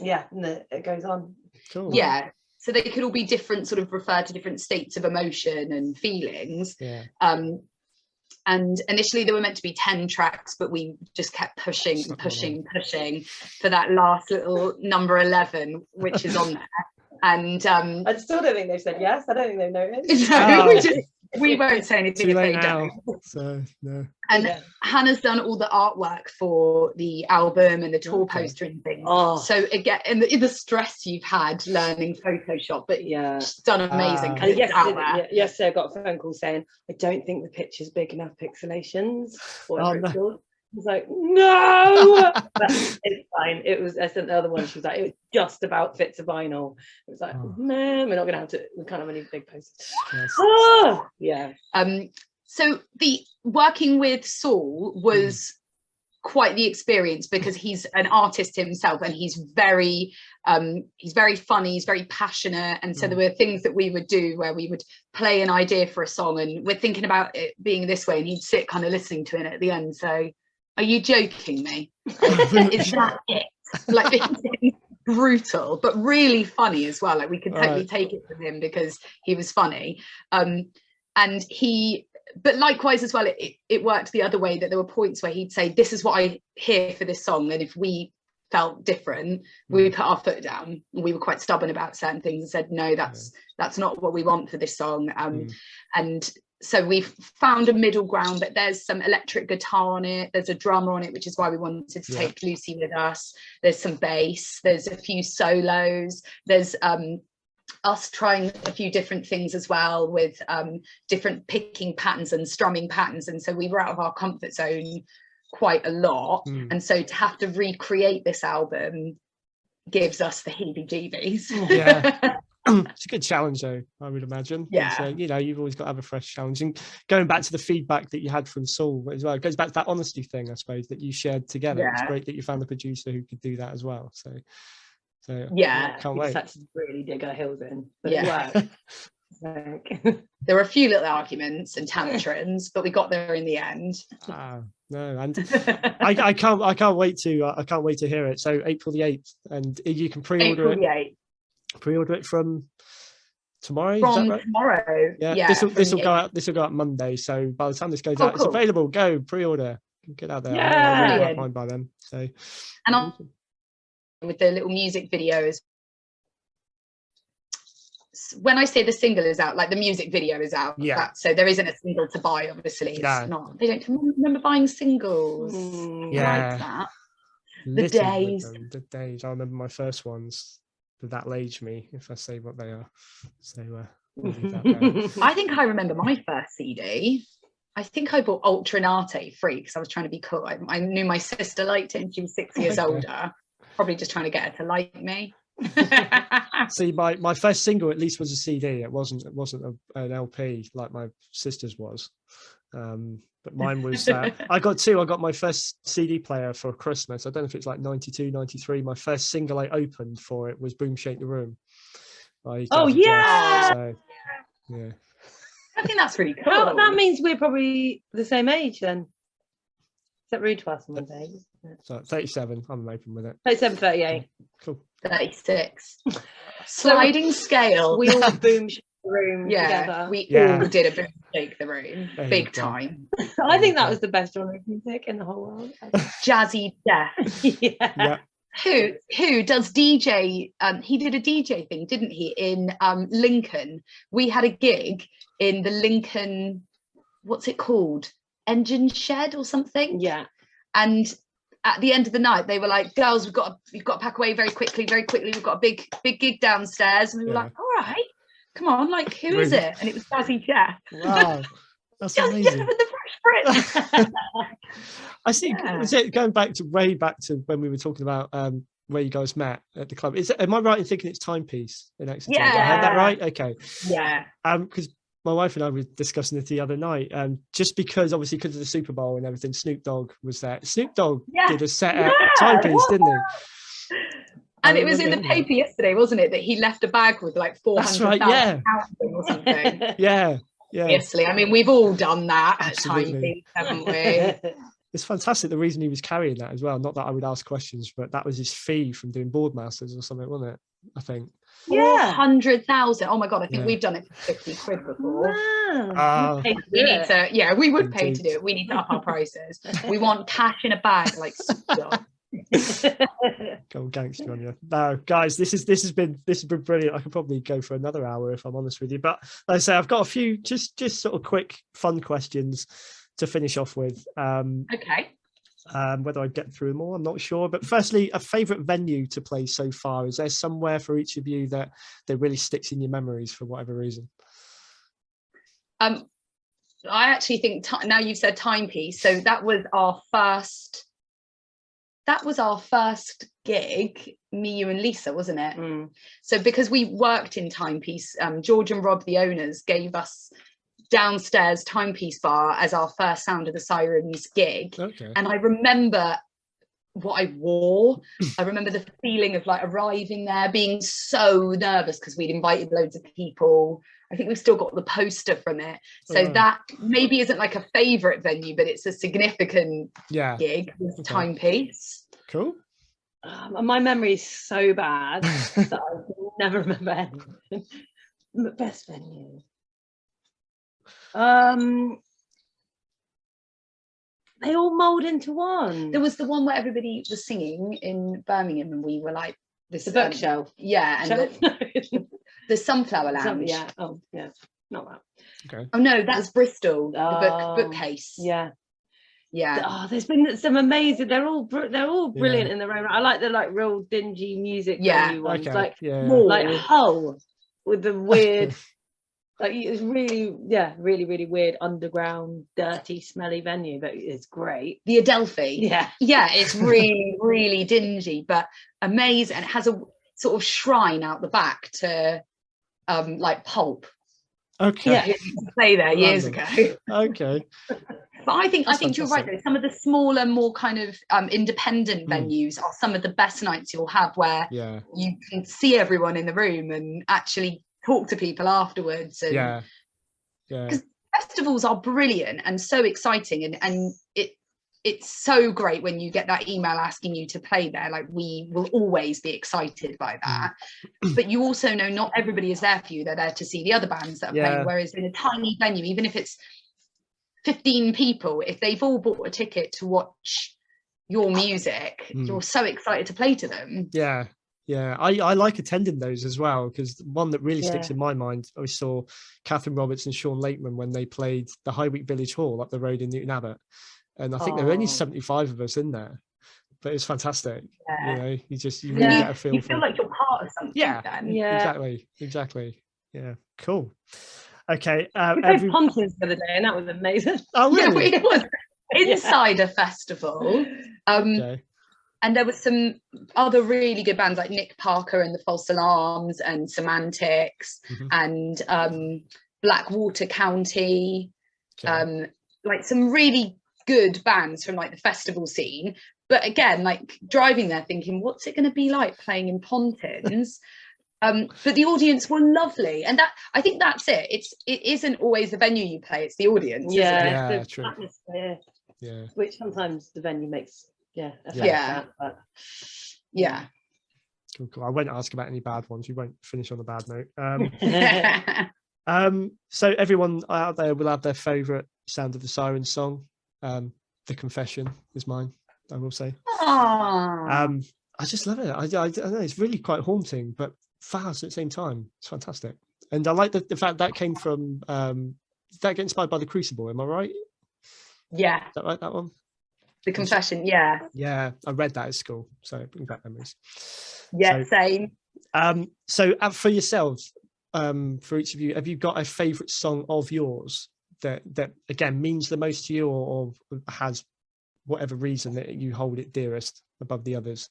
it goes on. Cool. So they could all be different, sort of refer to different states of emotion and feelings. And initially there were meant to be 10 tracks, but we just kept pushing for that last little number 11, which is on there. And I still don't think they've said yes. I don't think they've noticed. We won't say anything if they don't. So no. And Hannah's done all the artwork for the album and the tour poster and things. So again, and the stress you've had learning Photoshop, but she's done amazing. And yesterday I got a phone call saying, I don't think the picture's big enough pixelations. Whatever it's called. I was like, no, but it's fine. I sent the other one. She was like, it was just about fit to vinyl. It was like, man, we're not going to have to. We can't have any big posters. Yes. So the working with Saul was quite the experience because he's an artist himself and he's very funny, he's very passionate, and so there were things that we would do where we would play an idea for a song and we're thinking about it being this way, and he'd sit kind of listening to it at the end. So, are you joking me? Is that it? Like, it's brutal, but really funny as well. Like, we could totally take it from him because he was funny. And he, but likewise as well, it worked the other way, that there were points where he'd say, this is what I hear for this song. And if we felt different, we put our foot down. We were quite stubborn about certain things and said, no, that's not what we want for this song. And so we've found a middle ground, but there's some electric guitar on it, there's a drummer on it, which is why we wanted to take Lucy with us. There's some bass, there's a few solos, there's us trying a few different things as well, with different picking patterns and strumming patterns, and so we were out of our comfort zone quite a lot, and so to have to recreate this album gives us the heebie-jeebies. It's a good challenge though, I would imagine. So, you've always got to have a fresh challenge, and going back to the feedback that you had from Saul as well, it goes back to that honesty thing, I suppose, that you shared together. It's great that you found a producer who could do that as well. So can't wait. Had to really dig our heels in, but it worked. There were a few little arguments and tantrums, but we got there in the end. No, and I can't wait to hear it. So April the 8th, and you can pre-order it. Pre-order it from tomorrow. Is that right? Tomorrow. Yeah. This will go out. This will go out Monday. So by the time this goes out, it's available. Go pre-order. Get out there. I'll have mine by then. So. And with the little music videos, when I say the single is out, like the music video is out. So there isn't a single to buy. Obviously, it's not. They don't remember buying singles. Like that. The days. I remember my first ones. That'll age me if I say what they are. So we'll leave that there. I think I remember my first CD. I think I bought Ultra Nate free because I was trying to be cool. I knew my sister liked it and she was 6 years older. Probably just trying to get her to like me. See, my first single at least was a CD. It wasn't an LP like my sister's was. But mine was, I got my first CD player for Christmas. I don't know if it's like 92, 93. My first single I opened for it was Boom Shake the Room. So, yeah. I think that's really cool. That means we're probably the same age then. Is that rude to ask someone's age? So 37, I'm open with it. 37, 38. Cool. 36. Sliding scale. We all boom shake the room together. We all did a boom shake the room. Big time. I think that was the best genre of music in the whole world. Jazzy Death. Who does DJ, he did a DJ thing, didn't he, in Lincoln. We had a gig in the Lincoln, what's it called? Engine Shed or something? Yeah. And at the end of the night, they were like, girls, we've got to pack away very quickly. We've got a big gig downstairs. And we were like, all right, come on, like, who is it? And it was Jazzy Jeff. Wow, that's amazing. Jeff and the Fresh Prince. I think, was it going way back to when we were talking about where you guys met at the club? Am I right in thinking it's Timepiece in Exeter? Yeah. I heard that right? Okay. Yeah. Because my wife and I were discussing it the other night, just because of the Super Bowl and everything, Snoop Dogg was there. Snoop Dogg did a set at Timepiece, didn't he? And it was in the paper yesterday, wasn't it, that he left a bag with like 400,000 pounds or something. Yeah. Obviously, I mean, we've all done that at Timepiece, haven't we? It's fantastic the reason he was carrying that as well. Not that I would ask questions, but that was his fee from doing Boardmasters or something, wasn't it? I think. 400,000. Oh my god, I think we've done it for 50 quid before. We would pay to do it. We need to up our prices. We want cash in a bag, like stuff. Go gangster on you. No, guys, this has been brilliant. I could probably go for another hour if I'm honest with you. But like I say, I've got a few just sort of quick fun questions to finish off with. Okay. Whether I get through them all, I'm not sure. But firstly, a favourite venue to play so far. Is there somewhere for each of you that really sticks in your memories for whatever reason? I actually think now you've said Timepiece, so that was our first gig, me, you and Lisa, wasn't it? So because we worked in Timepiece, George and Rob, the owners, gave us downstairs Timepiece bar as our first Sound of the Sirens gig. Okay. And I remember what I wore. I remember the feeling of like arriving there, being so nervous because we'd invited loads of people. I think we've still got the poster from it. So that maybe isn't like a favourite venue, but it's a significant gig with Timepiece. Cool. My memory is so bad that I never remember anything. Best venue. They all mould into one. There was the one where everybody was singing in Birmingham, and we were like, "This the bookshelf." Yeah, and the Sunflower Lounge. Oh, yeah, not that. Okay. Oh no, that's Bristol. The bookcase. Yeah. There's been some amazing. They're all brilliant in their own right. I like the real dingy music venue ones, like Hull with the weird. Like it's really weird, underground, dirty, smelly venue, but it's great. The Adelphi. Yeah, it's really, really dingy, but amazing. And it has a sort of shrine out the back to like Pulp. Okay. Yeah, used to play there years ago. Okay. But I think you're right though. Some of the smaller, more kind of independent venues are some of the best nights you'll have, where you can see everyone in the room and actually talk to people afterwards. And because festivals are brilliant and so exciting, and it's so great when you get that email asking you to play there. Like, we will always be excited by that. But you also know not everybody is there for you. They're there to see the other bands that are playing. Whereas in a tiny venue, even if it's 15 people, if they've all bought a ticket to watch your music, you're so excited to play to them. I like attending those as well, because the one that really sticks in my mind, I saw Catherine Roberts and Sean Lakeman when they played the Highwick Village Hall up the road in Newton Abbot, and I think there were only 75 of us in there, but it's fantastic. You know, you really get a feel. You feel like you're part of something. Exactly. Yeah, cool. Okay. We played Pontins the other day, and that was amazing. Oh, really? Yeah, it was inside a festival. And there was some other really good bands like Nick Parker and the False Alarms and Semantics and Blackwater County, like some really good bands from like the festival scene. But again, like driving there thinking, what's it going to be like playing in Pontins? But the audience were lovely, and that, I think that's it. It isn't always the venue you play; it's the audience. The true. Atmosphere. Yeah, which sometimes the venue makes. Cool. I won't ask about any bad ones. You won't finish on a bad note. So everyone out there will have their favourite Sound of the Sirens song. The Confession is mine, I will say. I just love it. I don't know, it's really quite haunting, but fast at the same time. It's fantastic. And I like the fact that came from, did that get inspired by The Crucible? Am I right? Yeah. Is that right, that one? The Confession, yeah. Yeah, I read that at school, so it brings back memories. Yeah, same. So for yourselves, for each of you, have you got a favourite song of yours that again means the most to you, or has whatever reason that you hold it dearest above the others?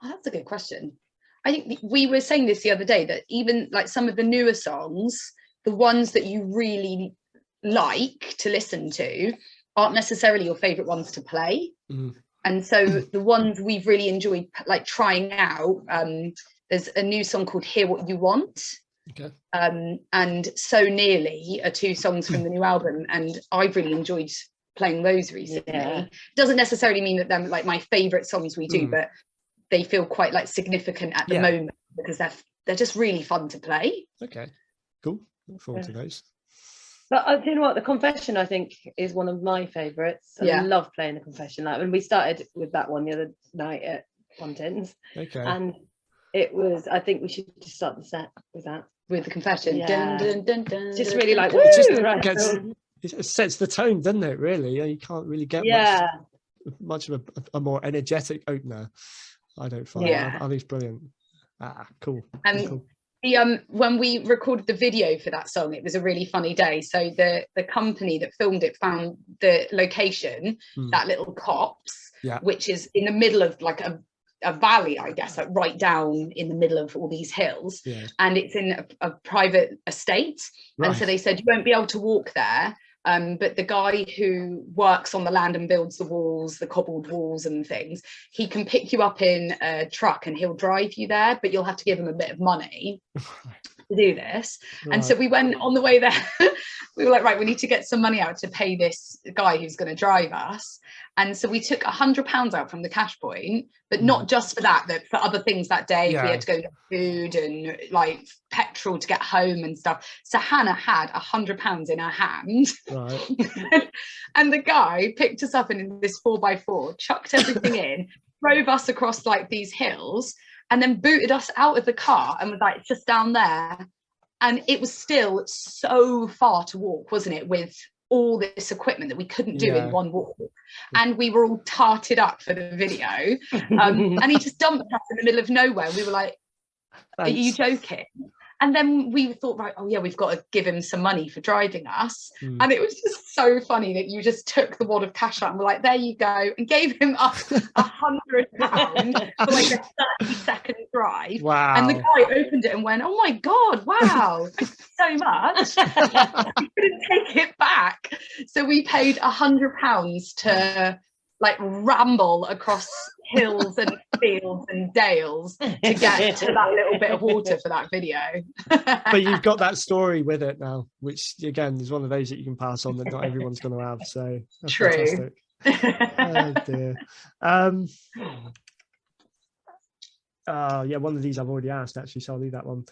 Oh, that's a good question. I think we were saying this the other day, that even like some of the newer songs, the ones that you really like to listen to aren't necessarily your favorite ones to play. And so the ones we've really enjoyed like trying out, there's a new song called Hear What You Want, and So Nearly are two songs from the new album, and I've really enjoyed playing those recently. Doesn't necessarily mean that they're like my favorite songs we do, but they feel quite like significant at the moment, because they're just really fun to play. Okay, cool. Look forward to those. But you know what, the confession I think is one of my favourites. I love playing the confession. Like when we started with that one the other night at Pontins, and it was. I think we should just start the set with that. With the confession, Yeah. dun, dun, dun, dun, Just dun, really dun, like, dun. woo, it sets the tone, doesn't it? Really, you can't really get much of a more energetic opener. I don't find. I think it's brilliant. Cool. And cool. When we recorded the video for that song, it was a really funny day. So the company that filmed it found the location, that little copse, which is in the middle of like a valley, I guess, like right down in the middle of all these hills, and it's in a private estate. And so they said you won't be able to walk there, but the guy who works on the land and builds the walls, the cobbled walls and things, he can pick you up in a truck and he'll drive you there, but you'll have to give him a bit of money to do this. And so we went on the way there. We were like, right, we need to get some money out to pay this guy who's going to drive us. And so we took £100 out from the cash point, but not just for that, but for other things that day. We had to go get food and like petrol to get home and stuff. So Hannah had £100 in her hand. And the guy picked us up in this 4x4, chucked everything in, drove us across like these hills, and then booted us out of the car and was like, it's just down there. And it was still so far to walk, wasn't it, with all this equipment that we couldn't do in one walk. And we were all tarted up for the video. And he just dumped us in the middle of nowhere. We were like, are you joking? And then we thought, right, oh yeah, we've got to give him some money for driving us. And it was just so funny that you just took the wad of cash out and were like, there you go, and gave him £100 for like a 30-second drive. And the guy opened it and went, oh my God, wow, so much. We couldn't take it back. So we paid £100 to like ramble across hills and fields and dales to get to that little bit of water for that video. But you've got that story with it now, which again is one of those that you can pass on that not everyone's going to have. So that's true. Fantastic. Oh dear. One of these I've already asked actually, so I'll leave that one.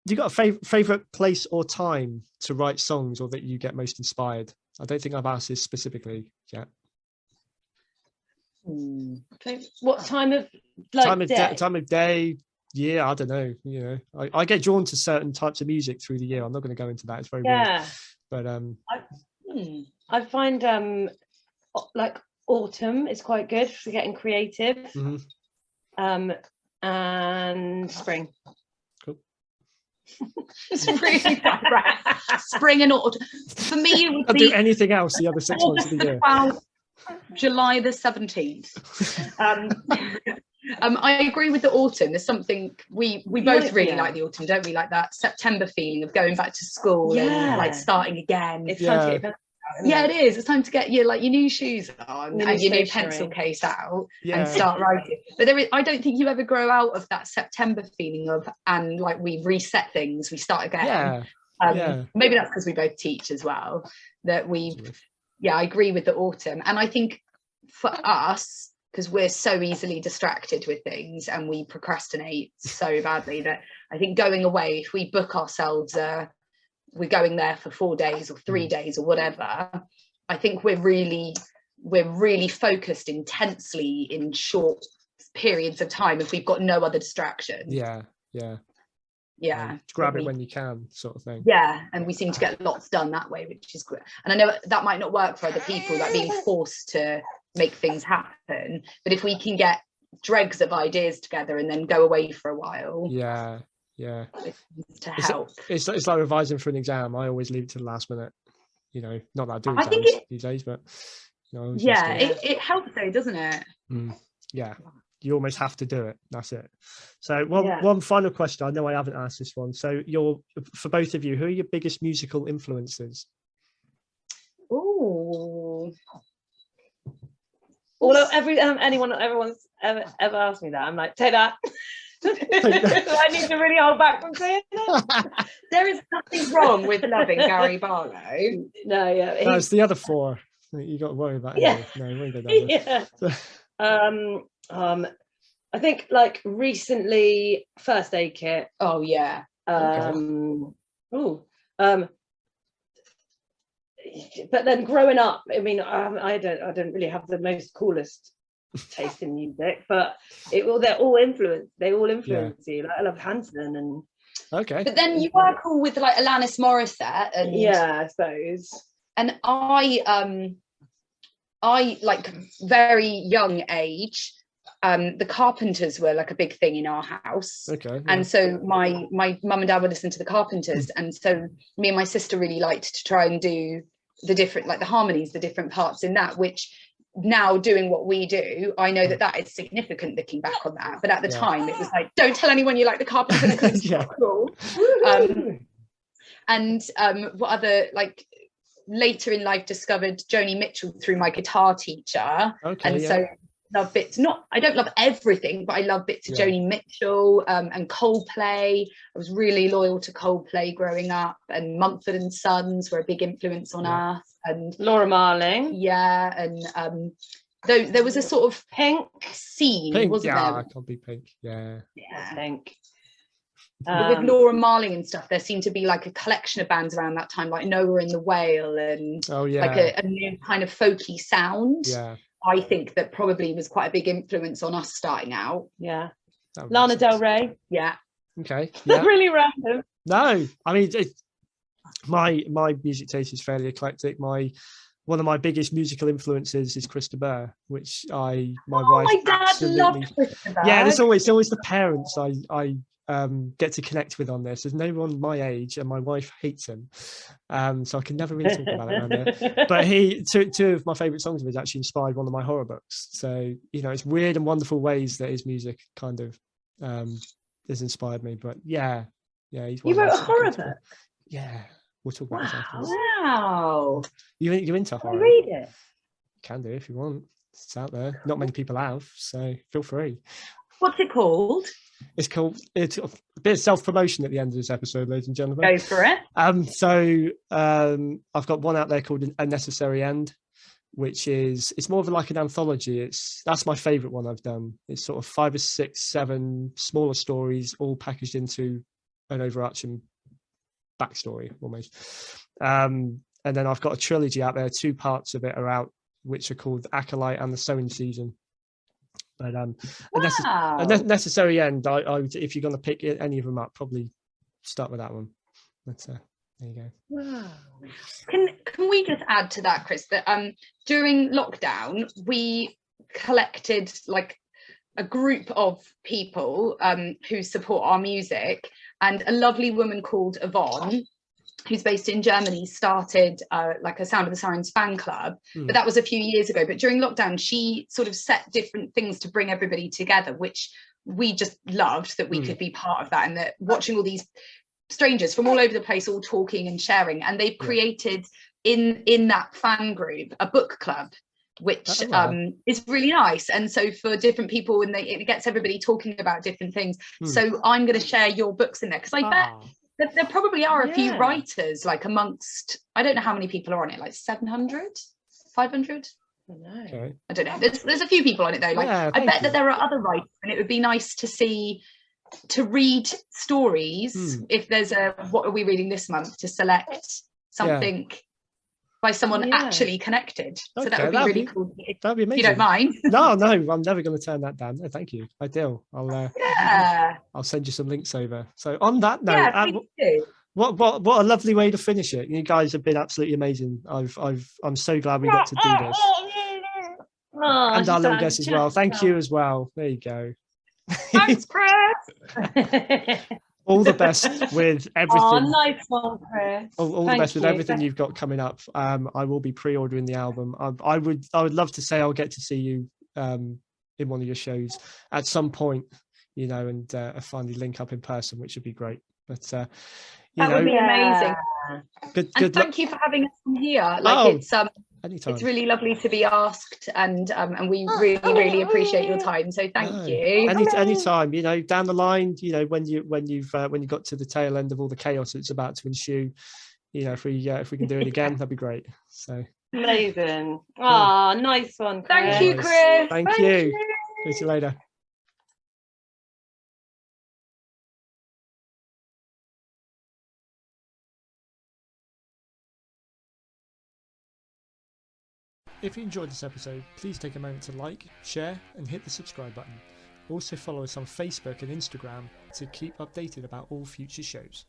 You got a favorite place or time to write songs, or that you get most inspired? I don't think I've asked this specifically yet. What time of day? Time of day, yeah, I don't know. You know, I get drawn to certain types of music through the year. I'm not going to go into that. It's very weird. But I find like autumn is quite good for getting creative. And spring. Cool. It's really direct. Spring and autumn. For me, it would I'll do anything else the other 6 months of the year. July the 17th. I agree with the autumn. There's something we both really like the autumn, don't we? Like that September feeling of going back to school and like starting again. It's time to get it is. It's time to get your new shoes on and your new pencil case out and start writing. But I don't think you ever grow out of that September feeling of, and like we reset things, we start again. Maybe that's because we both teach as well, that I agree with the autumn. And I think for us, because we're so easily distracted with things and we procrastinate so badly, that I think going away, if we book ourselves we're going there for 4 days or 3 days or whatever, I think we're really focused intensely in short periods of time if we've got no other distraction. Grab it when you can, sort of thing. And we seem to get lots done that way, which is great. And I know that might not work for other people, like being forced to make things happen, but if we can get dregs of ideas together and then go away for a while, to help. It's like revising for an exam. I always leave it to the last minute. You know, not that I do exams these days, but it helps though, doesn't it? You almost have to do it. That's it. So one final question. I know I haven't asked this one. So for both of you, who are your biggest musical influences? Ooh. Although everyone's ever asked me that, I'm like, take that. I need to really hold back from saying that. There is nothing wrong with loving Gary Barlow. It's the other four you got to worry about. Anyway. No, we won't go down there. I think like recently, First Aid Kit. Oh yeah. but then growing up, I mean, I don't really have the most coolest taste in music, but they're all influenced. They all influence you. Like I love Hanson and. Okay. But then you were cool with like Alanis Morissette and I suppose. And I like very young age. The Carpenters were like a big thing in our house. Okay. Yeah. And so my mum and dad would listen to the Carpenters, and so me and my sister really liked to try and do the different, like the harmonies, the different parts in that, which now doing what we do, I know that is significant looking back on that, but at the time it was like, don't tell anyone you like the Carpenters because it's not cool. What other, like, later in life discovered Joni Mitchell through my guitar teacher, so love bits. I don't love everything, but I love bits of Joni Mitchell and Coldplay. I was really loyal to Coldplay growing up, and Mumford and Sons were a big influence on us, and Laura Marling. And there was a sort of Pink scene, wasn't there? I can't be Pink. Pink. With Laura Marling and stuff, there seemed to be like a collection of bands around that time, like Noah and the Whale, and like a new kind of folky sound. I think that probably was quite a big influence on us starting out. Lana Del Rey. Okay. Really random. No, I mean, my music taste is fairly eclectic. One of my biggest musical influences is Chris de Burgh, which my wife my dad absolutely loved Chris de Burgh. There's always the parents I get to connect with on this. There's no one my age, and my wife hates him, so I can never really talk about it around here. But two of my favorite songs of his actually inspired one of my horror books. So it's weird and wonderful ways that his music kind of has inspired me. But he's one. You wrote a horror book? Yeah, we'll talk about this afterwards. Wow. You into horror? Can I read it? Can do if you want. It's out there. Not many people have, so feel free. What's it called? It's a bit of self-promotion at the end of this episode, ladies and gentlemen. Go for it. I've got one out there called A Necessary End, which it's more of like an anthology. That's my favorite one I've done. It's sort of 5 or 6, 7 smaller stories, all packaged into an overarching backstory almost. And then I've got a trilogy out there. 2 parts of it are out, which are called Acolyte and The Sowing Season. But a Necessary End, I if you're going to pick any of them up, probably start with that one. But there you go. Wow. Can we just add to that, Chris, that during lockdown we collected like a group of people who support our music, and a lovely woman called Yvonne, who's based in Germany, started like a Sound of the Sirens fan club, but that was a few years ago. But during lockdown, she sort of set different things to bring everybody together, which we just loved, that we could be part of that, and that watching all these strangers from all over the place all talking and sharing, and they've created in that fan group a book club, which is really nice. And so for different people, and it gets everybody talking about different things. So I'm going to share your books in there, because I bet there probably are a few writers, like amongst, I don't know how many people are on it, like 700, 500. I don't know. There's a few people on it though. Like I bet that there are other writers, and it would be nice to read stories. If there's what are we reading this month, to select something by someone actually connected. So that would be really cool. That'd be amazing. You don't mind? No, I'm never going to turn that down. No, thank you. Ideal. I'll send you some links over. So on that note, what a lovely way to finish it. You guys have been absolutely amazing. I'm so glad we got to do this. And our little guest as well. Thank you as well. There you go. Thanks, Chris. All the best with everything. Oh, nice one, Chris. All the best with everything you've got coming up. I will be pre-ordering the album. I would love to say I'll get to see you in one of your shows at some point, and finally link up in person, which would be great. But that would be amazing. Good thank you for having us on here. Anytime. It's really lovely to be asked, and we really appreciate your time. So thank you. Anytime, down the line, when you got to the tail end of all the chaos that's about to ensue, if we can do it again, that'd be great. So amazing. Oh, nice one, Chris. Thank you, Chris. Thank you. See you later. If you enjoyed this episode, please take a moment to like, share, and hit the subscribe button. Also follow us on Facebook and Instagram to keep updated about all future shows.